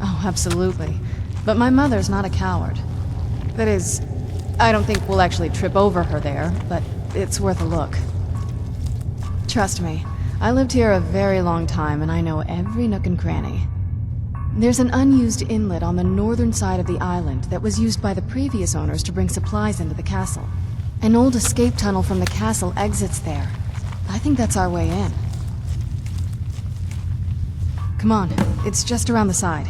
Oh, absolutely. But my mother's not a coward. That is, I don't think we'll actually trip over her there, but it's worth a look. Trust me, I lived here a very long time and I know every nook and cranny. There's an unused inlet on the northern side of the island that was used by the previous owners to bring supplies into the castle. An old escape tunnel from the castle exits there. I think that's our way in. Come on, it's just around the side.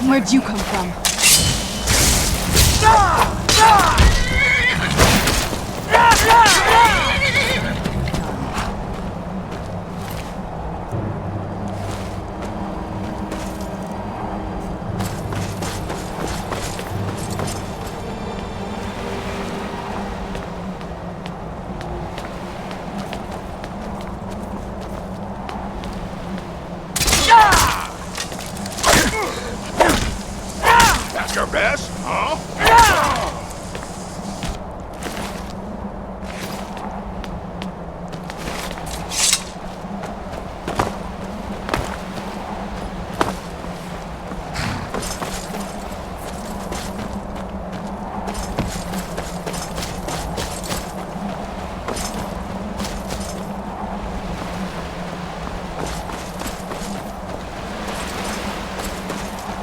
Where'd you come from? Your best, huh?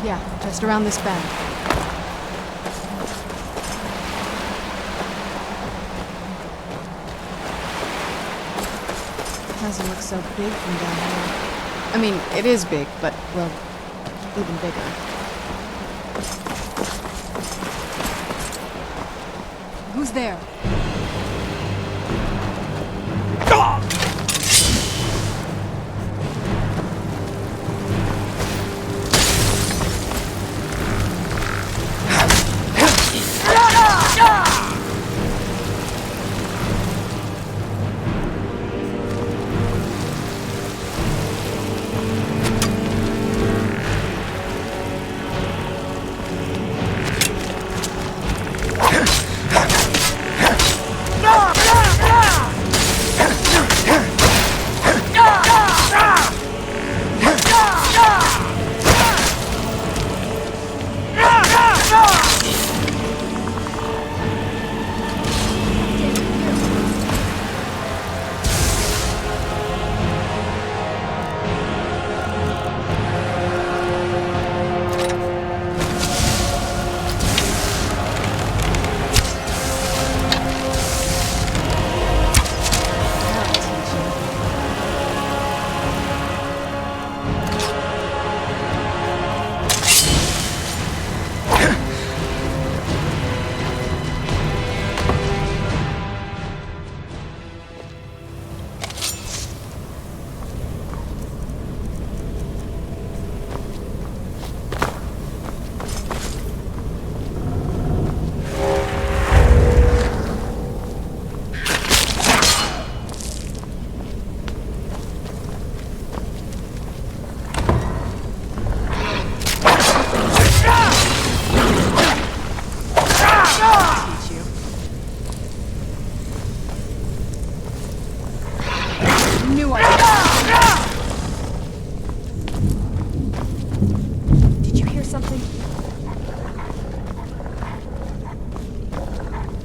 Yeah, just around this bend. Doesn't look so big from down here. I mean, it is big, but, well, even bigger. Who's there?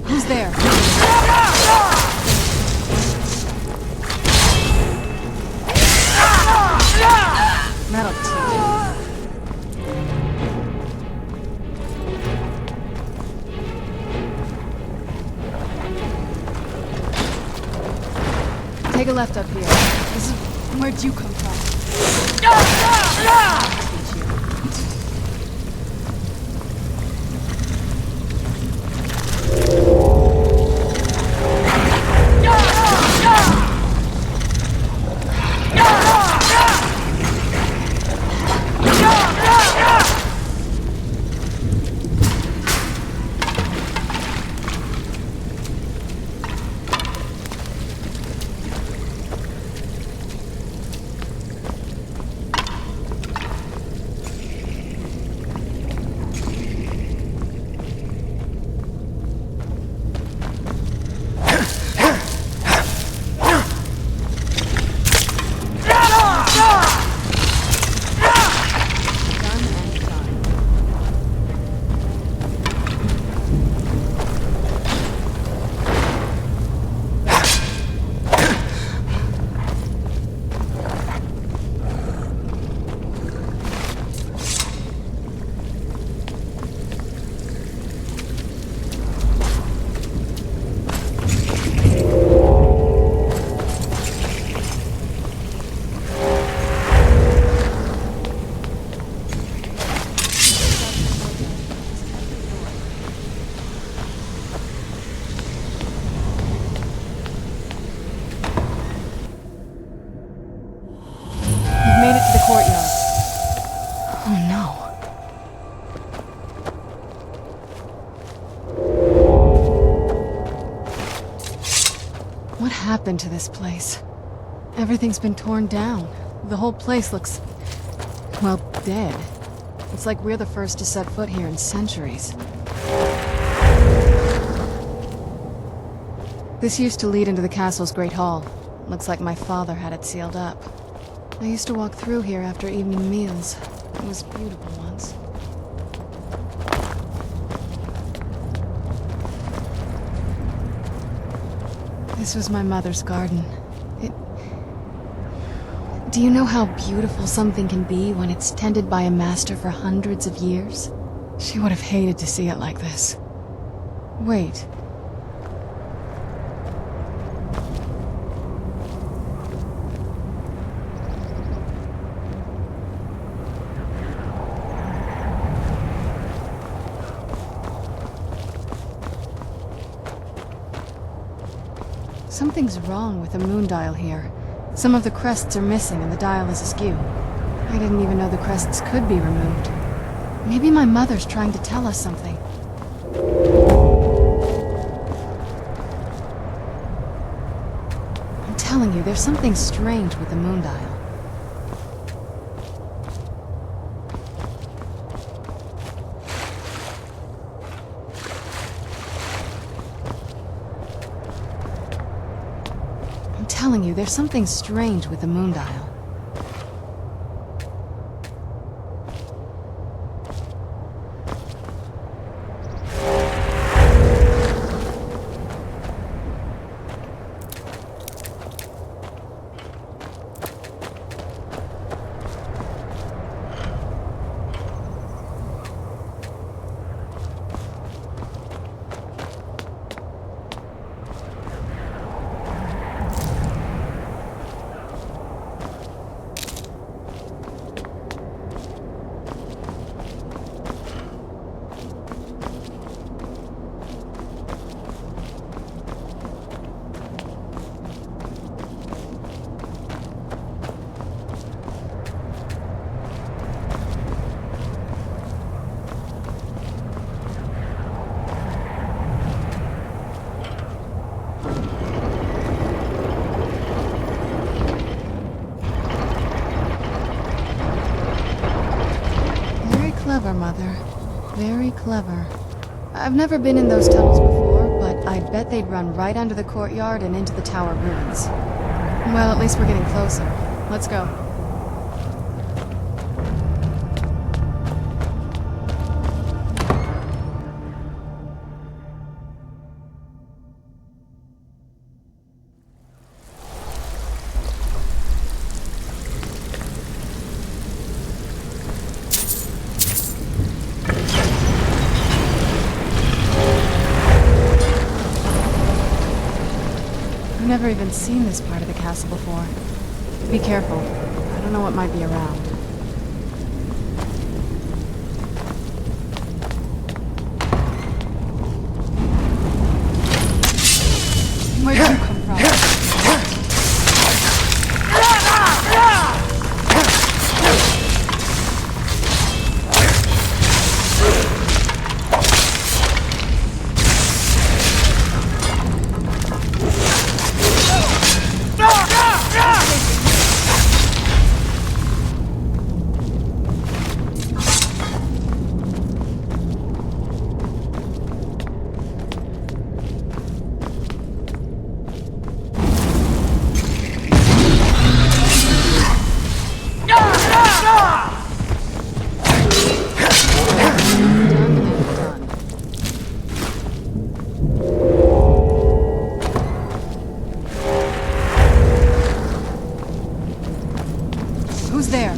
Who's there? That'll teach you. Take a left up here. This is... Where'd you come from? happened to this place? Everything's been torn down. The whole place looks, well, dead. It's like we're the first to set foot here in centuries. This used to lead into the castle's great hall. Looks like my father had it sealed up. I used to walk through here after evening meals. It was beautiful once. This was my mother's garden. Do you know how beautiful something can be when it's tended by a master for hundreds of years? She would have hated to see it like this. Wait. Something's wrong with the moon dial here. Some of the crests are missing and the dial is askew. I didn't even know the crests could be removed. Maybe my mother's trying to tell us something. I'm telling you, there's something strange with the moon dial. I'm telling you, there's something strange with the moon dial. Clever, Mother. Very clever. I've never been in those tunnels before, but I'd bet they'd run right under the courtyard and into the tower ruins. Well, at least we're getting closer. Let's go. I've never even seen this part of the castle before. Be careful. I don't know what might be around. Where'd you come from? Who's there?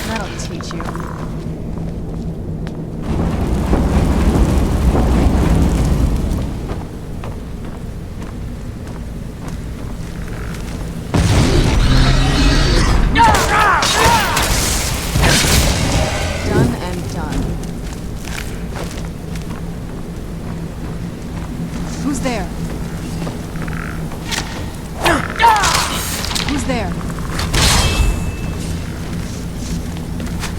That'll teach you. Done and done. Who's there? Who's there?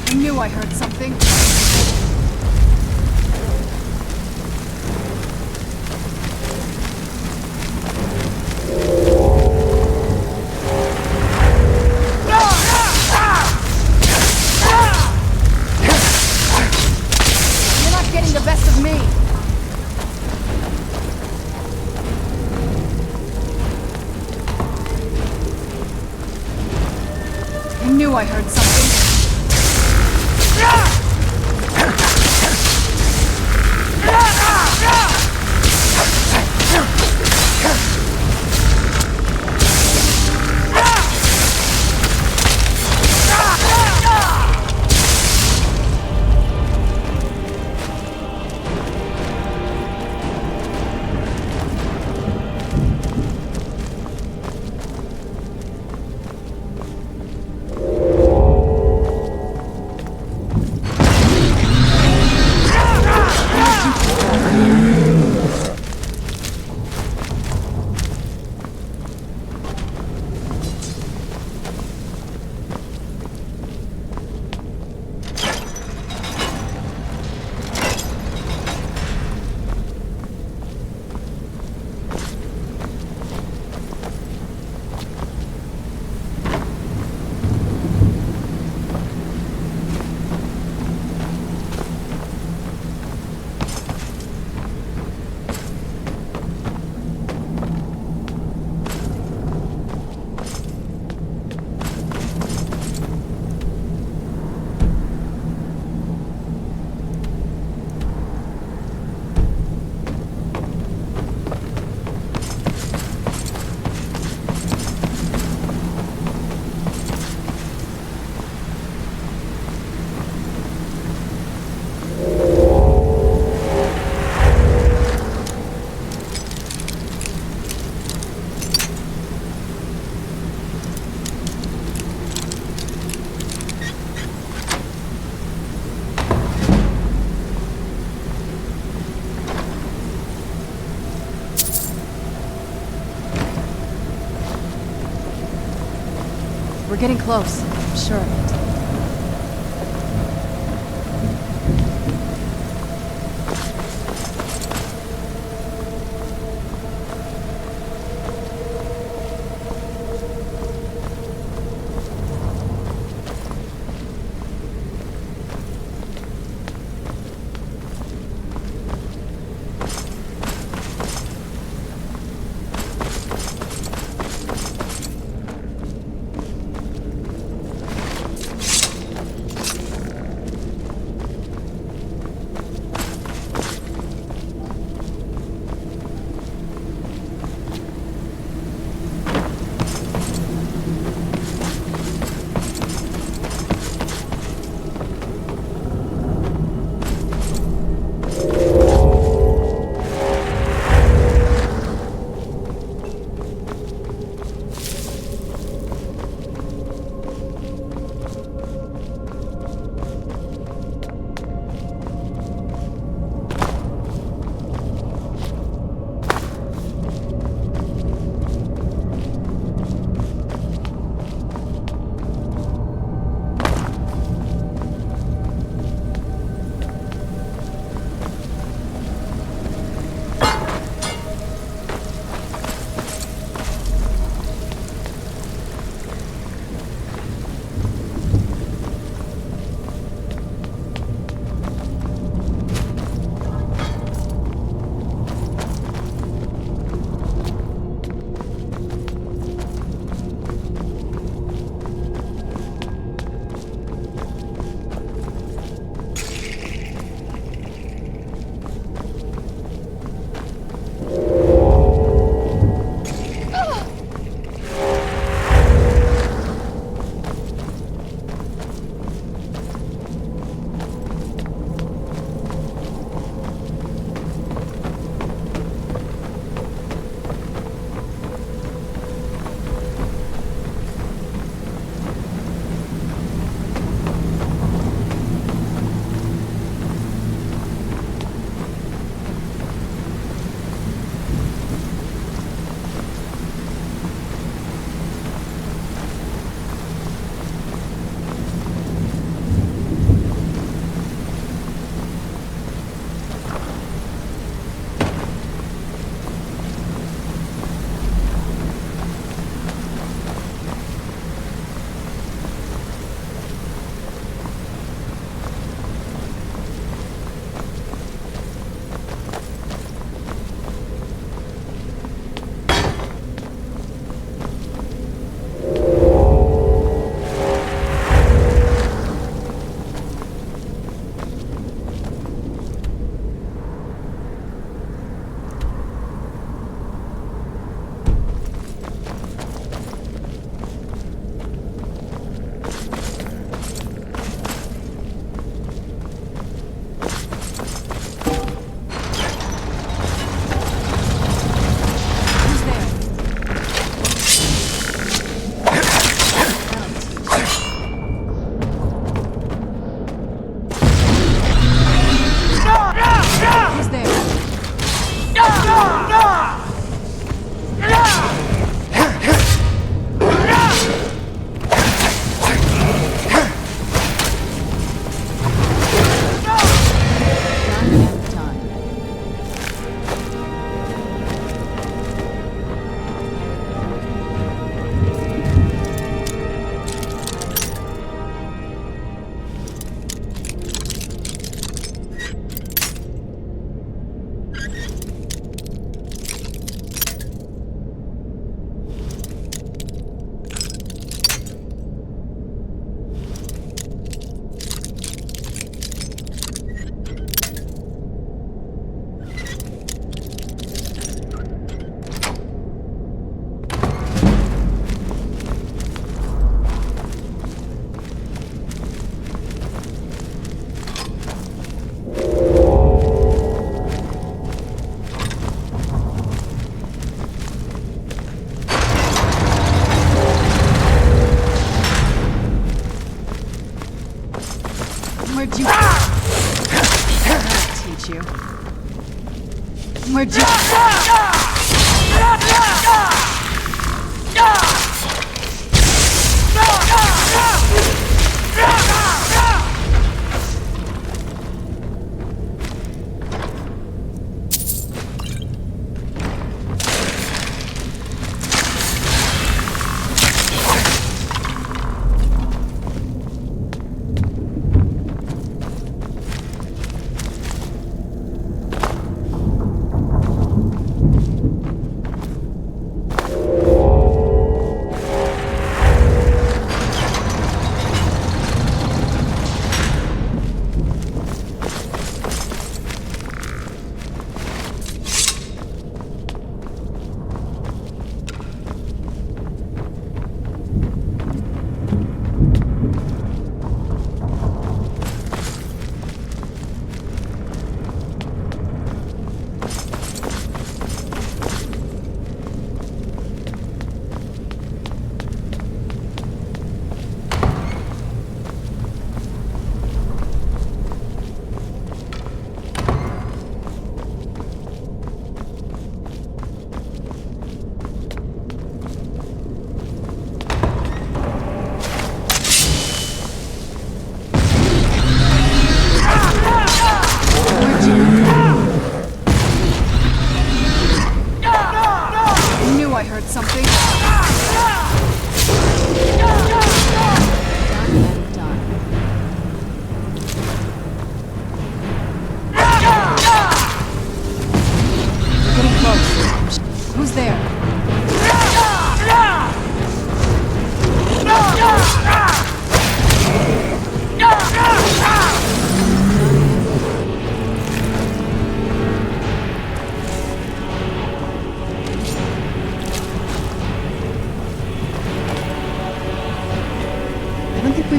I knew I heard something. I heard something. We're getting close. I'm sure of it. Where'd you... teach you. Where'd you...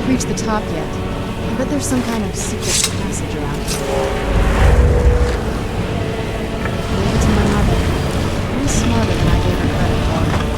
reached the top yet. I bet there's some kind of secret passage around here. Leave it to my mother. She's smarter than I gave her credit for.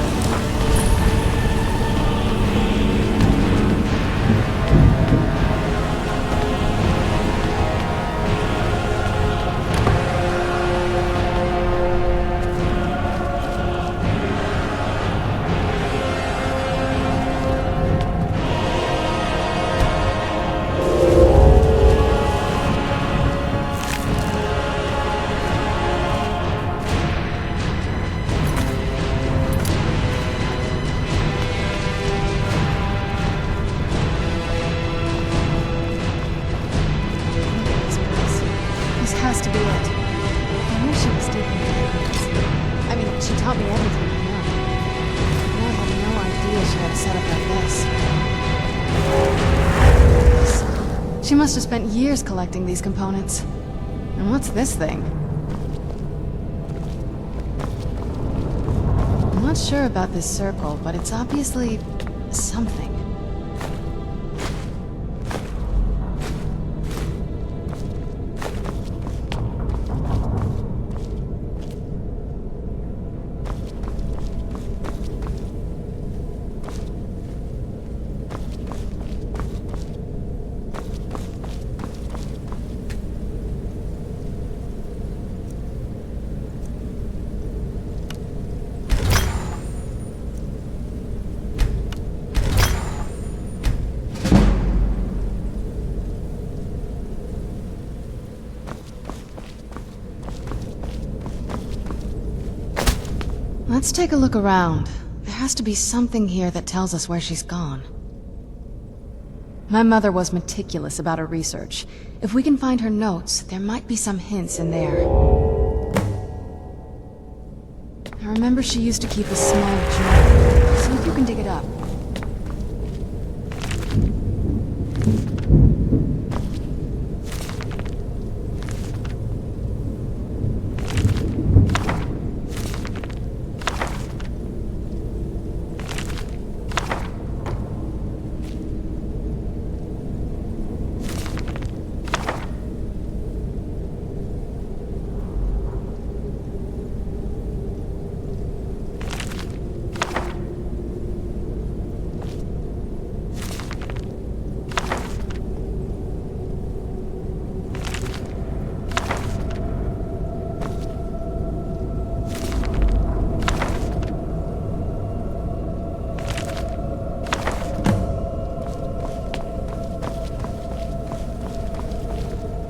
She must have spent years collecting these components. And what's this thing? I'm not sure about this circle, but it's obviously something. Let's take a look around. There has to be something here that tells us where she's gone. My mother was meticulous about her research. If we can find her notes, there might be some hints in there. I remember she used to keep a small journal. See if you can dig it up.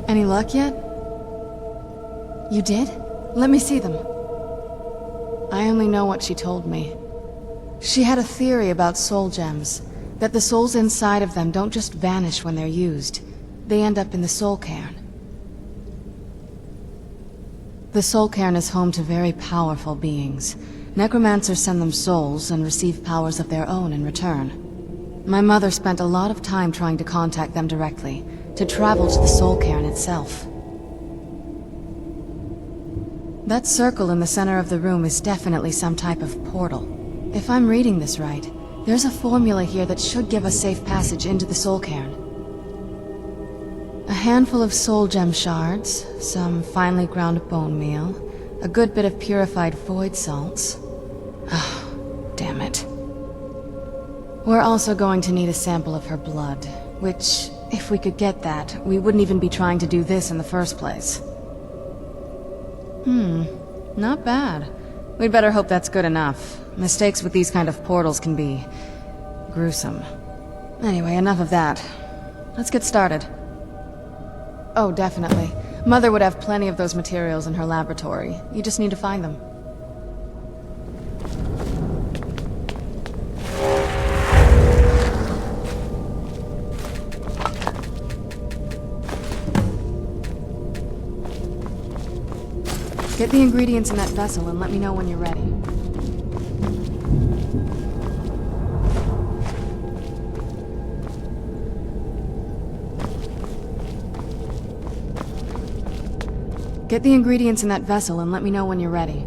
Any luck yet? You did? Let me see them. I only know what she told me. She had a theory about soul gems, that the souls inside of them don't just vanish when they're used. They end up in the soul cairn. The soul cairn is home to very powerful beings. Necromancers send them souls and receive powers of their own in return. My mother spent a lot of time trying to contact them directly, to travel to the soul cairn itself. That circle in the center of the room is definitely some type of portal. If I'm reading this right, there's a formula here that should give us safe passage into the soul cairn. A handful of soul gem shards, some finely ground bone meal, a good bit of purified void salts. Oh, damn it. We're also going to need a sample of her blood, which, if we could get that, we wouldn't even be trying to do this in the first place. Not bad. We'd better hope that's good enough. Mistakes with these kind of portals can be gruesome. Anyway, enough of that. Let's get started. Oh, definitely. Mother would have plenty of those materials in her laboratory. You just need to find them. Get the ingredients in that vessel and let me know when you're ready. Get the ingredients in that vessel and let me know when you're ready.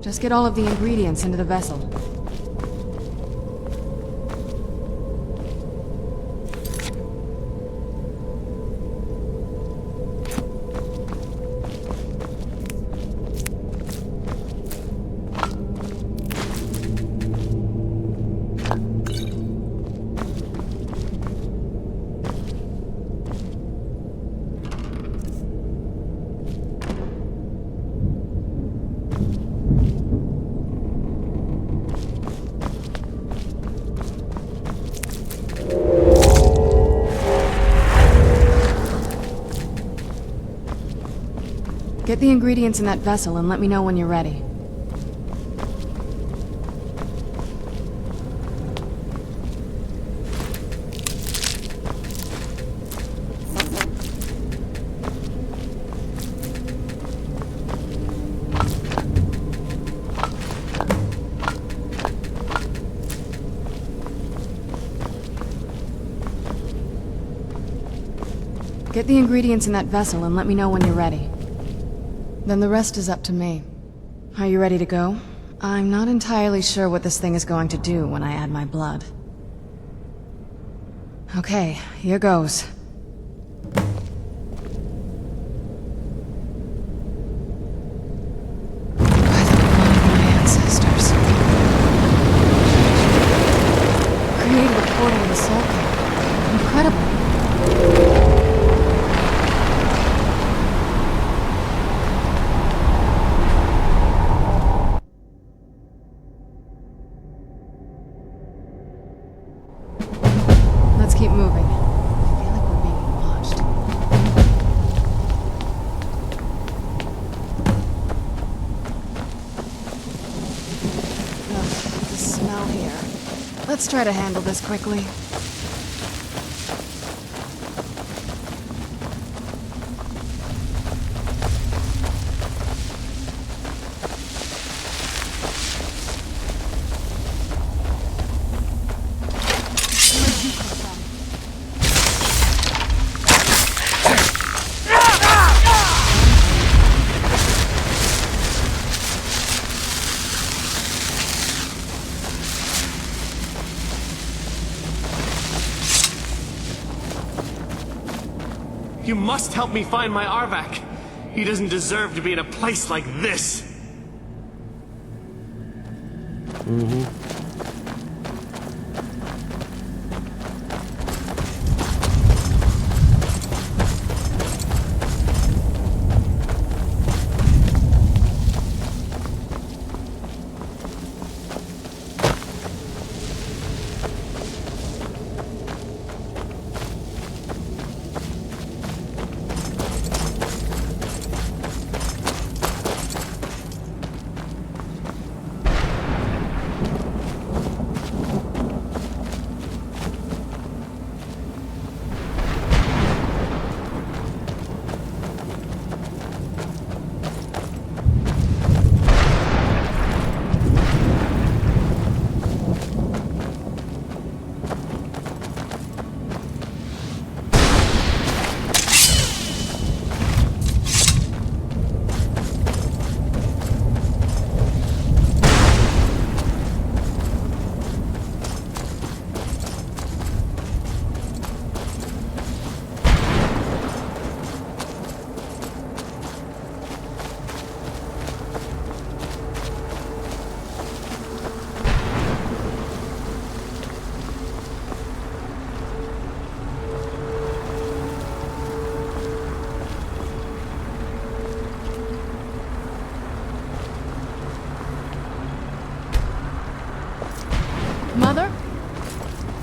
Just get all of the ingredients into the vessel. Get the ingredients in that vessel and let me know when you're ready. Get the ingredients in that vessel and let me know when you're ready. Then the rest is up to me. Are you ready to go? I'm not entirely sure what this thing is going to do when I add my blood. Okay, here goes. By the blood of my ancestors. Created a portal in the soul cairn. Incredible. Let's keep moving. I feel like we're being watched. Ugh, the smell here. Let's try to handle this quickly. You must help me find my Arvak. He doesn't deserve to be in a place like this.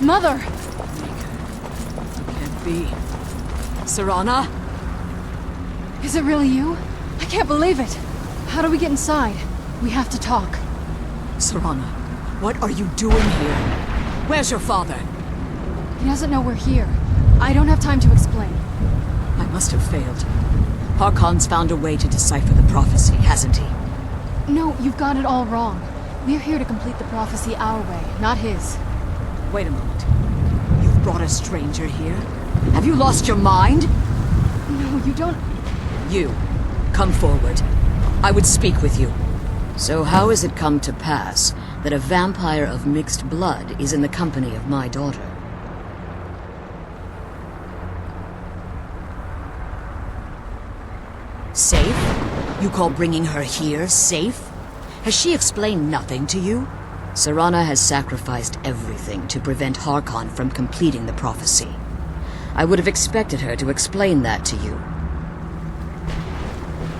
Mother! Can't be. Serana? Is it really you? I can't believe it. How do we get inside? We have to talk. Serana, what are you doing here? Where's your father? He doesn't know we're here. I don't have time to explain. I must have failed. Harkon's found a way to decipher the prophecy, hasn't he? No, you've got it all wrong. We're here to complete the prophecy our way, not his. Wait a moment. You've brought a stranger here? Have you lost your mind? No, you don't... You, come forward. I would speak with you. So how has it come to pass that a vampire of mixed blood is in the company of my daughter? Safe? You call bringing her here safe? Has she explained nothing to you? Serana has sacrificed everything to prevent Harkon from completing the prophecy. I would have expected her to explain that to you.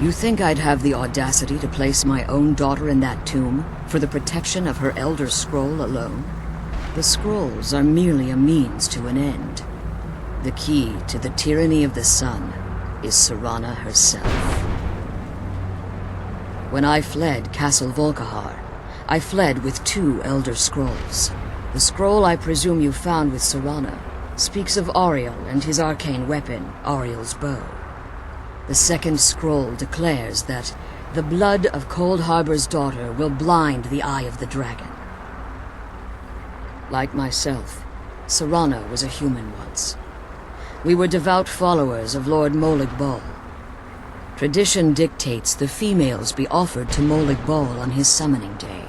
You think I'd have the audacity to place my own daughter in that tomb for the protection of her Elder Scroll alone? The scrolls are merely a means to an end. The key to the tyranny of the sun is Serana herself. When I fled Castle Volkihar, I fled with 2 Elder Scrolls. The scroll I presume you found with Serana speaks of Auriel and his arcane weapon, Auriel's bow. The second scroll declares that the blood of Cold Harbor's daughter will blind the eye of the dragon. Like myself, Serana was a human once. We were devout followers of Lord Molig Bal. Tradition dictates the females be offered to Molig Bal on his summoning day.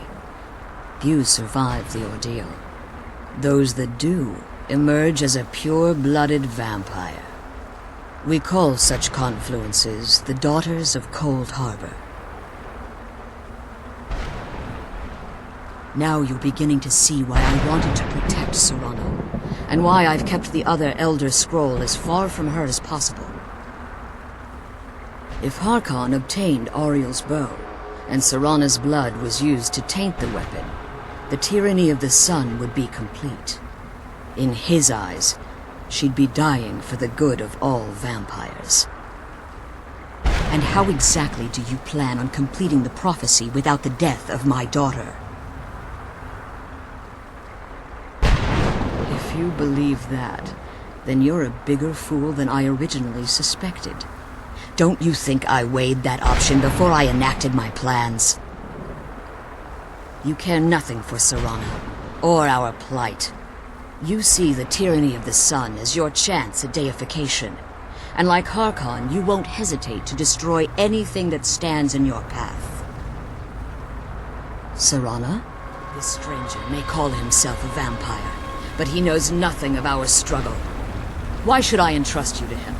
Few survive the ordeal. Those that do emerge as a pure-blooded vampire. We call such confluences the Daughters of Cold Harbor. Now you're beginning to see why I wanted to protect Serana, and why I've kept the other Elder Scroll as far from her as possible. If Harkon obtained Auriel's bow, and Serana's blood was used to taint the weapon, the tyranny of the sun would be complete. In his eyes, she'd be dying for the good of all vampires. And how exactly do you plan on completing the prophecy without the death of my daughter? If you believe that, then you're a bigger fool than I originally suspected. Don't you think I weighed that option before I enacted my plans? You care nothing for Serana, or our plight. You see the tyranny of the sun as your chance at deification. And like Harkon, you won't hesitate to destroy anything that stands in your path. Serana? This stranger may call himself a vampire, but he knows nothing of our struggle. Why should I entrust you to him?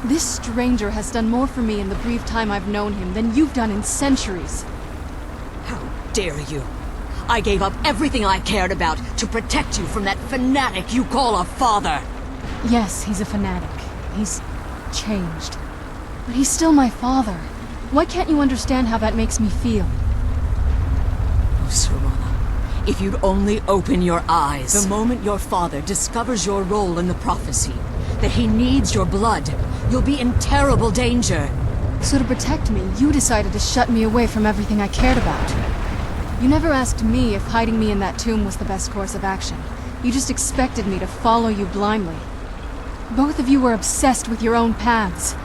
This stranger has done more for me in the brief time I've known him than you've done in centuries. How dare you? I gave up everything I cared about to protect you from that fanatic you call a father. Yes, he's a fanatic. He's changed. But he's still my father. Why can't you understand how that makes me feel? Oh, Serana, if you'd only open your eyes. The moment your father discovers your role in the prophecy, that he needs your blood, you'll be in terrible danger. So to protect me, you decided to shut me away from everything I cared about. You never asked me if hiding me in that tomb was the best course of action. You just expected me to follow you blindly. Both of you were obsessed with your own paths.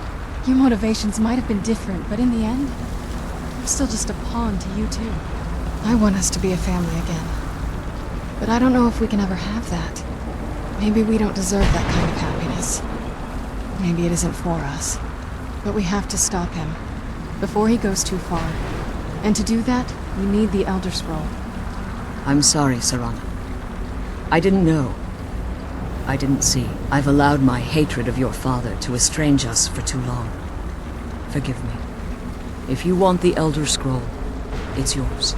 Your motivations might have been different, but in the end, I'm still just a pawn to you too. I want us to be a family again. But I don't know if we can ever have that. Maybe we don't deserve that kind of happiness. Maybe it isn't for us. But we have to stop him, before he goes too far. And to do that, we need the Elder Scroll. I'm sorry, Serana. I didn't know. I didn't see. I've allowed my hatred of your father to estrange us for too long. Forgive me. If you want the Elder Scroll, it's yours.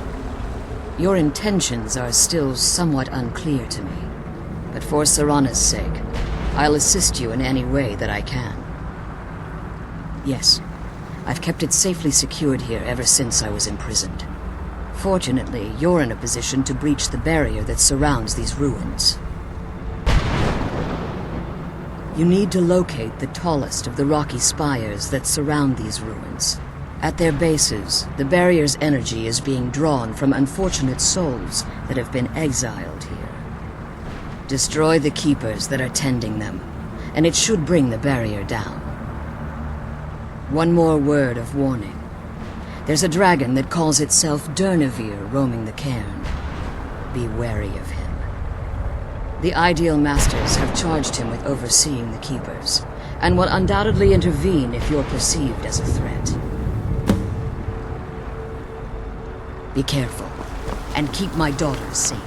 Your intentions are still somewhat unclear to me. But for Serana's sake, I'll assist you in any way that I can. Yes, I've kept it safely secured here ever since I was imprisoned. Fortunately, you're in a position to breach the barrier that surrounds these ruins. You need to locate the tallest of the rocky spires that surround these ruins. At their bases, the barrier's energy is being drawn from unfortunate souls that have been exiled here. Destroy the keepers that are tending them, and it should bring the barrier down. One more word of warning. There's a dragon that calls itself Durnevere roaming the cairn. Be wary of him. The Ideal Masters have charged him with overseeing the keepers, and will undoubtedly intervene if you're perceived as a threat. Be careful, and keep my daughters safe.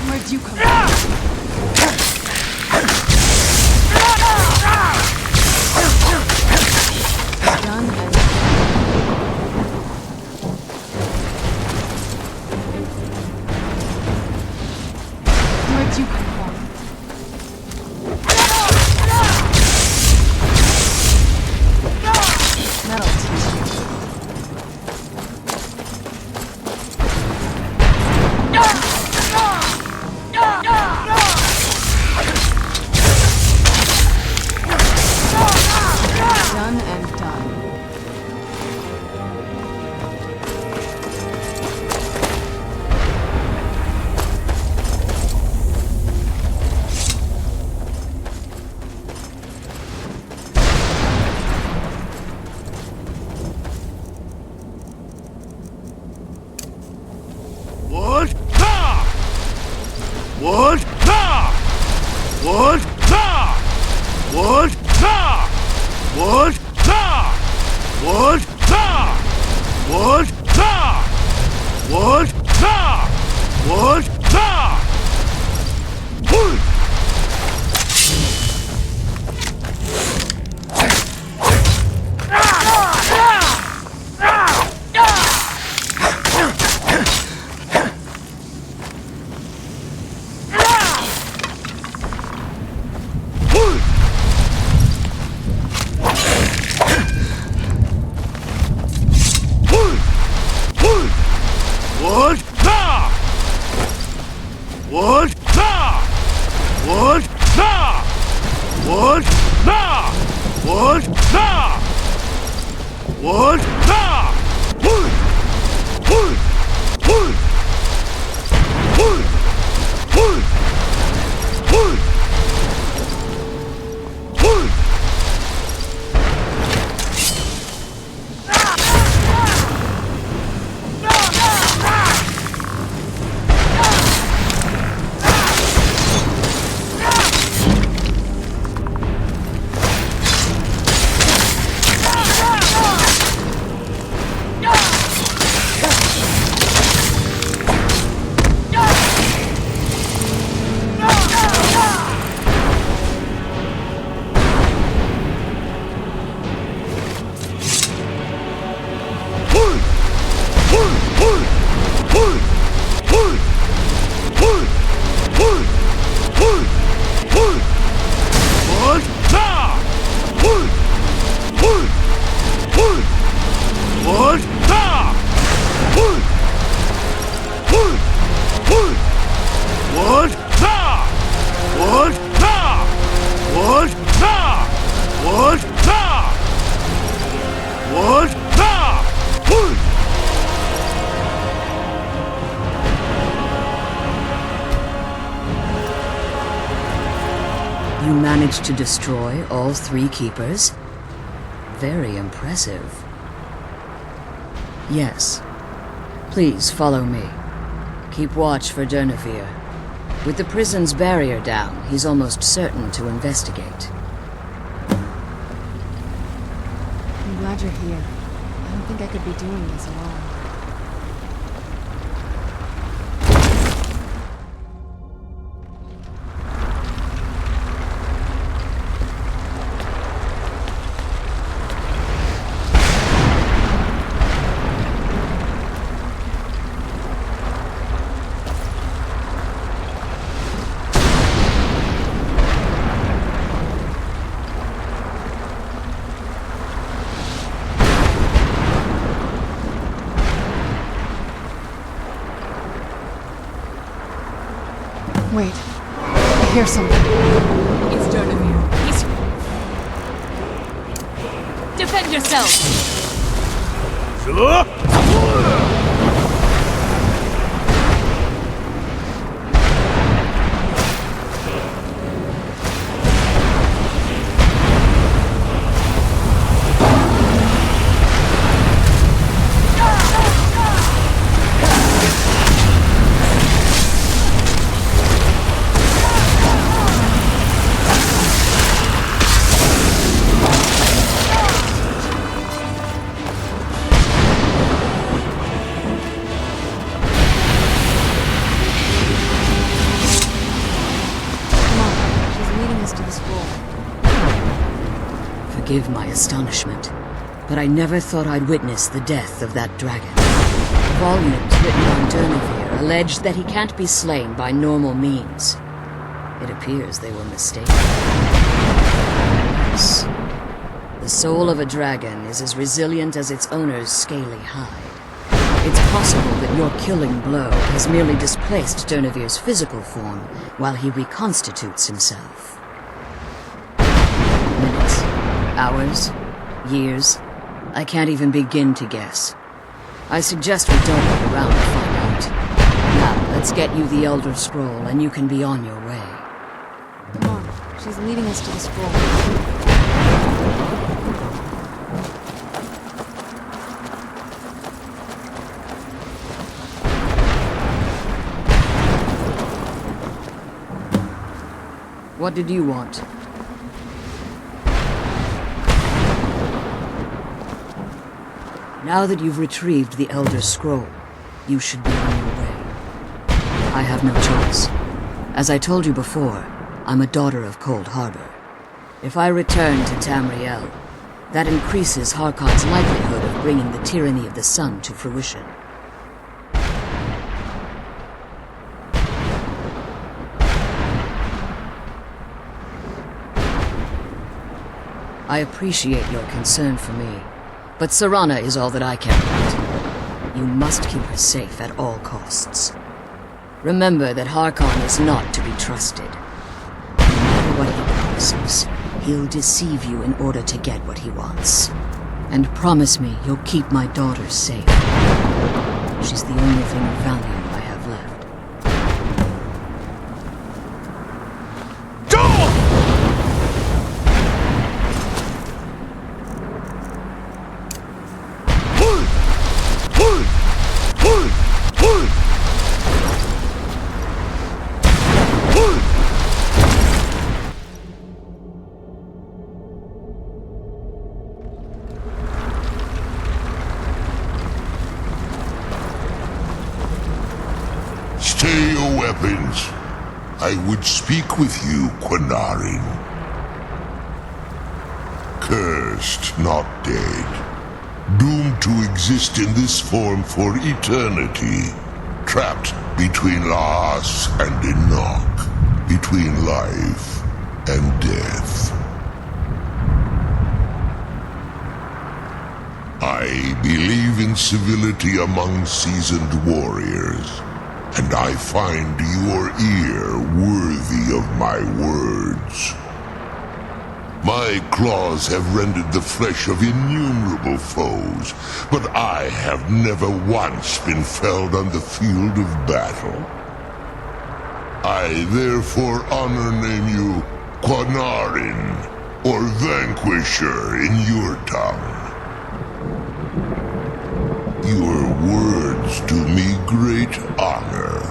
Where'd you come from? What? What? What? What? What? What? What? What? What? What? What? What? What? You managed to destroy all 3 keepers? Very impressive. Yes. Please follow me. Keep watch for Durnevere. With the prison's barrier down, he's almost certain to investigate. I'm glad you're here. I don't think I could be doing this alone. Wait. I hear something. It's Durnevere. He's... Defend yourself! Forgive my astonishment, but I never thought I'd witness the death of that dragon. Volumes written on Durnevere allege that he can't be slain by normal means. It appears they were mistaken. Yes. The soul of a dragon is as resilient as its owner's scaly hide. It's possible that your killing blow has merely displaced Durnevere's physical form while he reconstitutes himself. Minutes. Hours? Years? I can't even begin to guess. I suggest we don't look around to find out. Now, let's get you the Elder Scroll and you can be on your way. Come on, she's leading us to the scroll. What did you want? Now that you've retrieved the Elder Scroll, you should be on your way. I have no choice. As I told you before, I'm a daughter of Cold Harbor. If I return to Tamriel, that increases Harkon's likelihood of bringing the tyranny of the sun to fruition. I appreciate your concern for me, but Serana is all that I care about. You must keep her safe at all costs. Remember that Harkon is not to be trusted. No matter what he promises, he'll deceive you in order to get what he wants. And promise me you'll keep my daughter safe. She's the only thing of value I have left. Stay your weapons. I would speak with you, Quinarin. Cursed, not dead. Doomed to exist in this form for eternity. Trapped between Laas and Enoch. Between life and death. I believe in civility among seasoned warriors. And I find your ear worthy of my words. My claws have rended the flesh of innumerable foes, but I have never once been felled on the field of battle. I therefore honor name you Quinarin, or Vanquisher in your tongue. Your words do me great honor.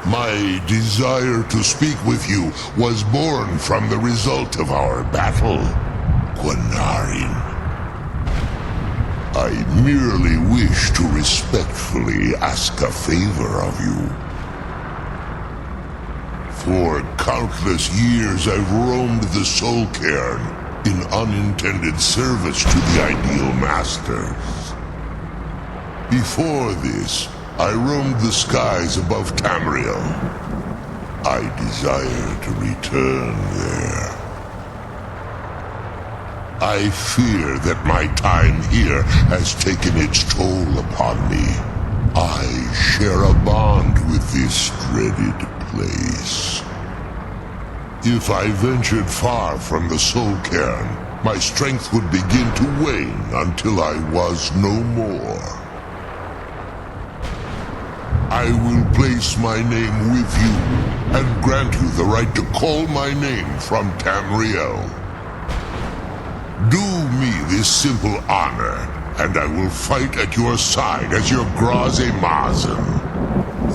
My desire to speak with you was born from the result of our battle, Quinarin. I merely wish to respectfully ask a favor of you. For countless years I've roamed the Soul Cairn in unintended service to the Ideal Masters. Before this, I roamed the skies above Tamriel. I desire to return there. I fear that my time here has taken its toll upon me. I share a bond with this dreaded place. If I ventured far from the Soul Cairn, my strength would begin to wane until I was no more. I will place my name with you, and grant you the right to call my name from Tamriel. Do me this simple honor, and I will fight at your side as your Graze Mazen,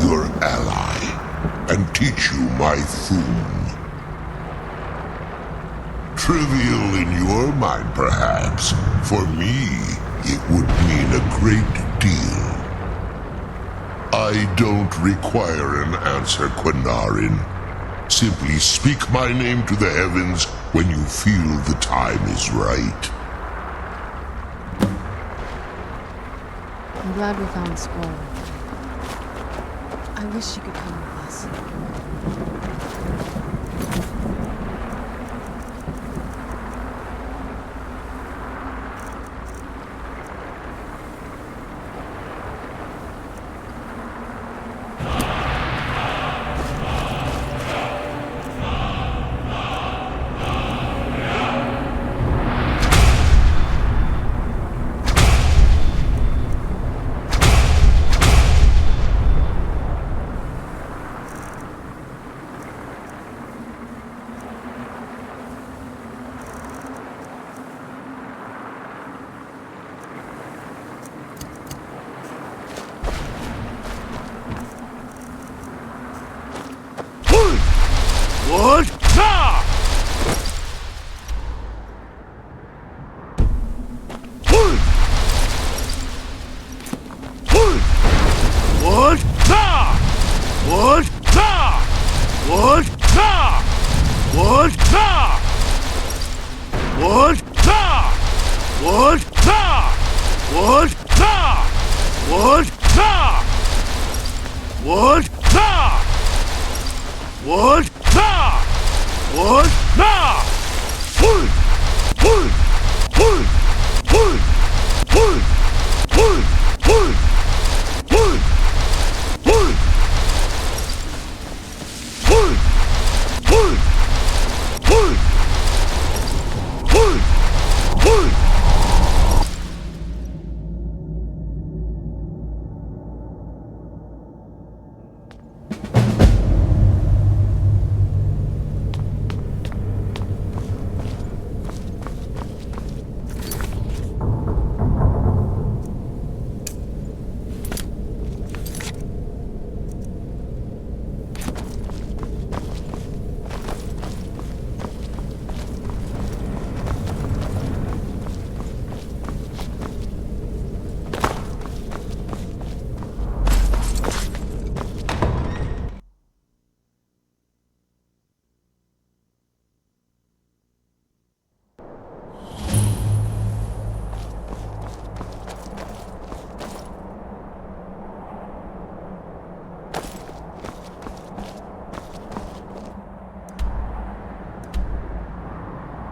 your ally, and teach you my Thum. Trivial in your mind, perhaps. For me, it would mean a great deal. I don't require an answer, Quinarin. Simply speak my name to the heavens when you feel the time is right. I'm glad we found the scroll. I wish you could come with us. What? Nah! What? Nah! What? Nah! What? Nah! What? Nah! What? Nah! What? Nah! What? Nah! What? What? What? What? What?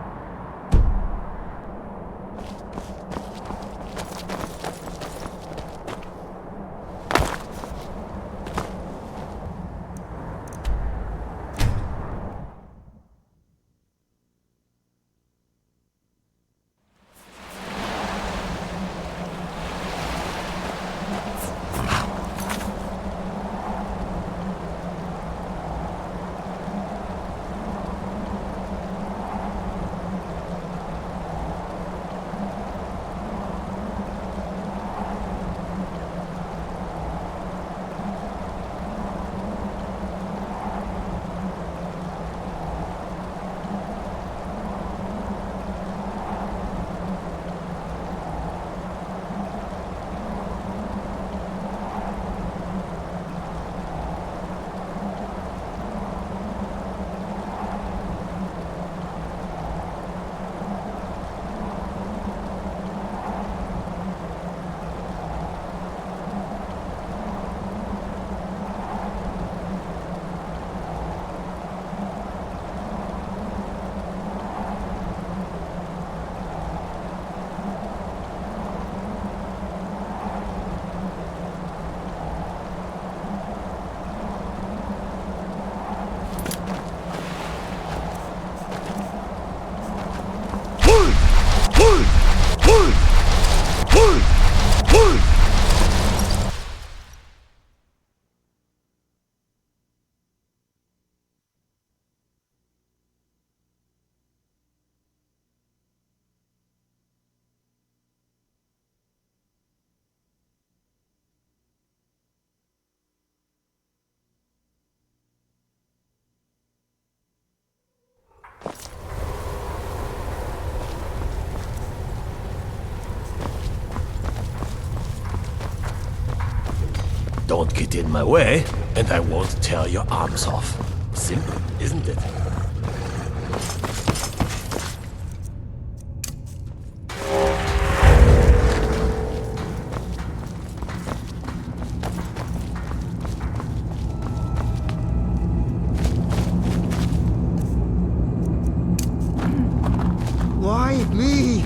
What? What? What? What? What? What? What? What? What? Don't get in my way, and I won't tear your arms off. Simple, isn't it? Why me?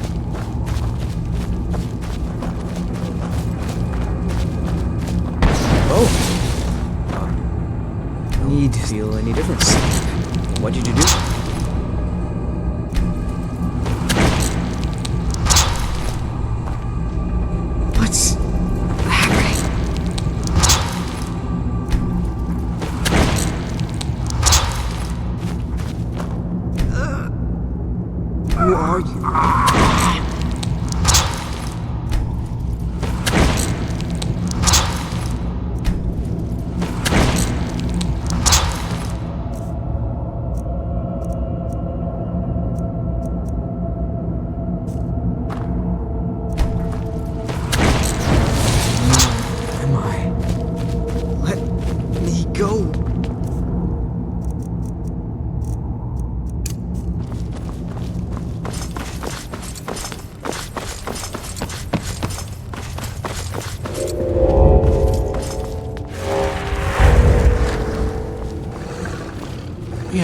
Need to feel any difference. What did you do? What's happening? Who are you?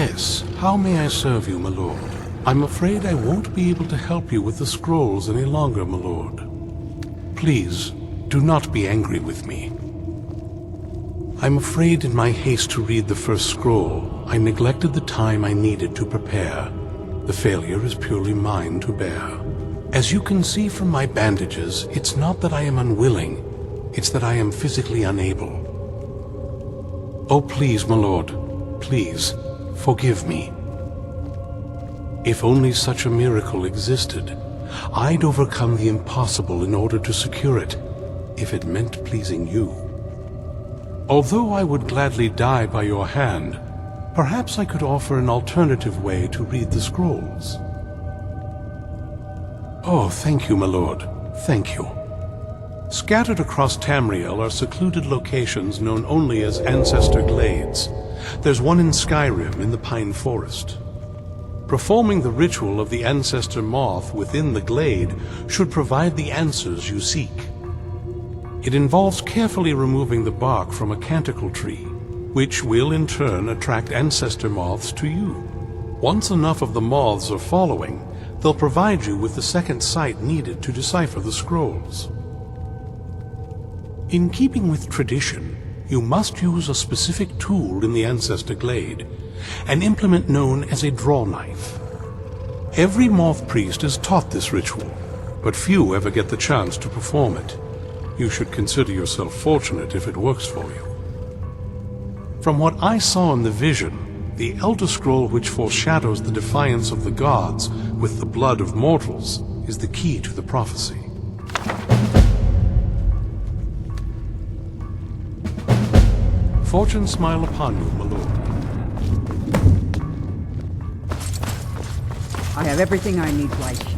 Yes, how may I serve you, my lord? I'm afraid I won't be able to help you with the scrolls any longer, my lord. Please, do not be angry with me. I'm afraid in my haste to read the first scroll, I neglected the time I needed to prepare. The failure is purely mine to bear. As you can see from my bandages, it's not that I am unwilling, it's that I am physically unable. Oh, please, my lord, please, forgive me. If only such a miracle existed, I'd overcome the impossible in order to secure it, if it meant pleasing you. Although I would gladly die by your hand, perhaps I could offer an alternative way to read the scrolls. Oh, thank you, my lord. Thank you. Scattered across Tamriel are secluded locations known only as Ancestor Glades. There's one in Skyrim in the Pine Forest. Performing the ritual of the Ancestor Moth within the glade should provide the answers you seek. It involves carefully removing the bark from a canticle tree, which will in turn attract Ancestor Moths to you. Once enough of the moths are following, they'll provide you with the second sight needed to decipher the scrolls. In keeping with tradition, you must use a specific tool in the Ancestor Glade, an implement known as a draw knife. Every moth priest is taught this ritual, but few ever get the chance to perform it. You should consider yourself fortunate if it works for you. From what I saw in the vision, the Elder Scroll which foreshadows the defiance of the gods with the blood of mortals is the key to the prophecy. Fortune smile upon you, my lord. I have everything I need right here.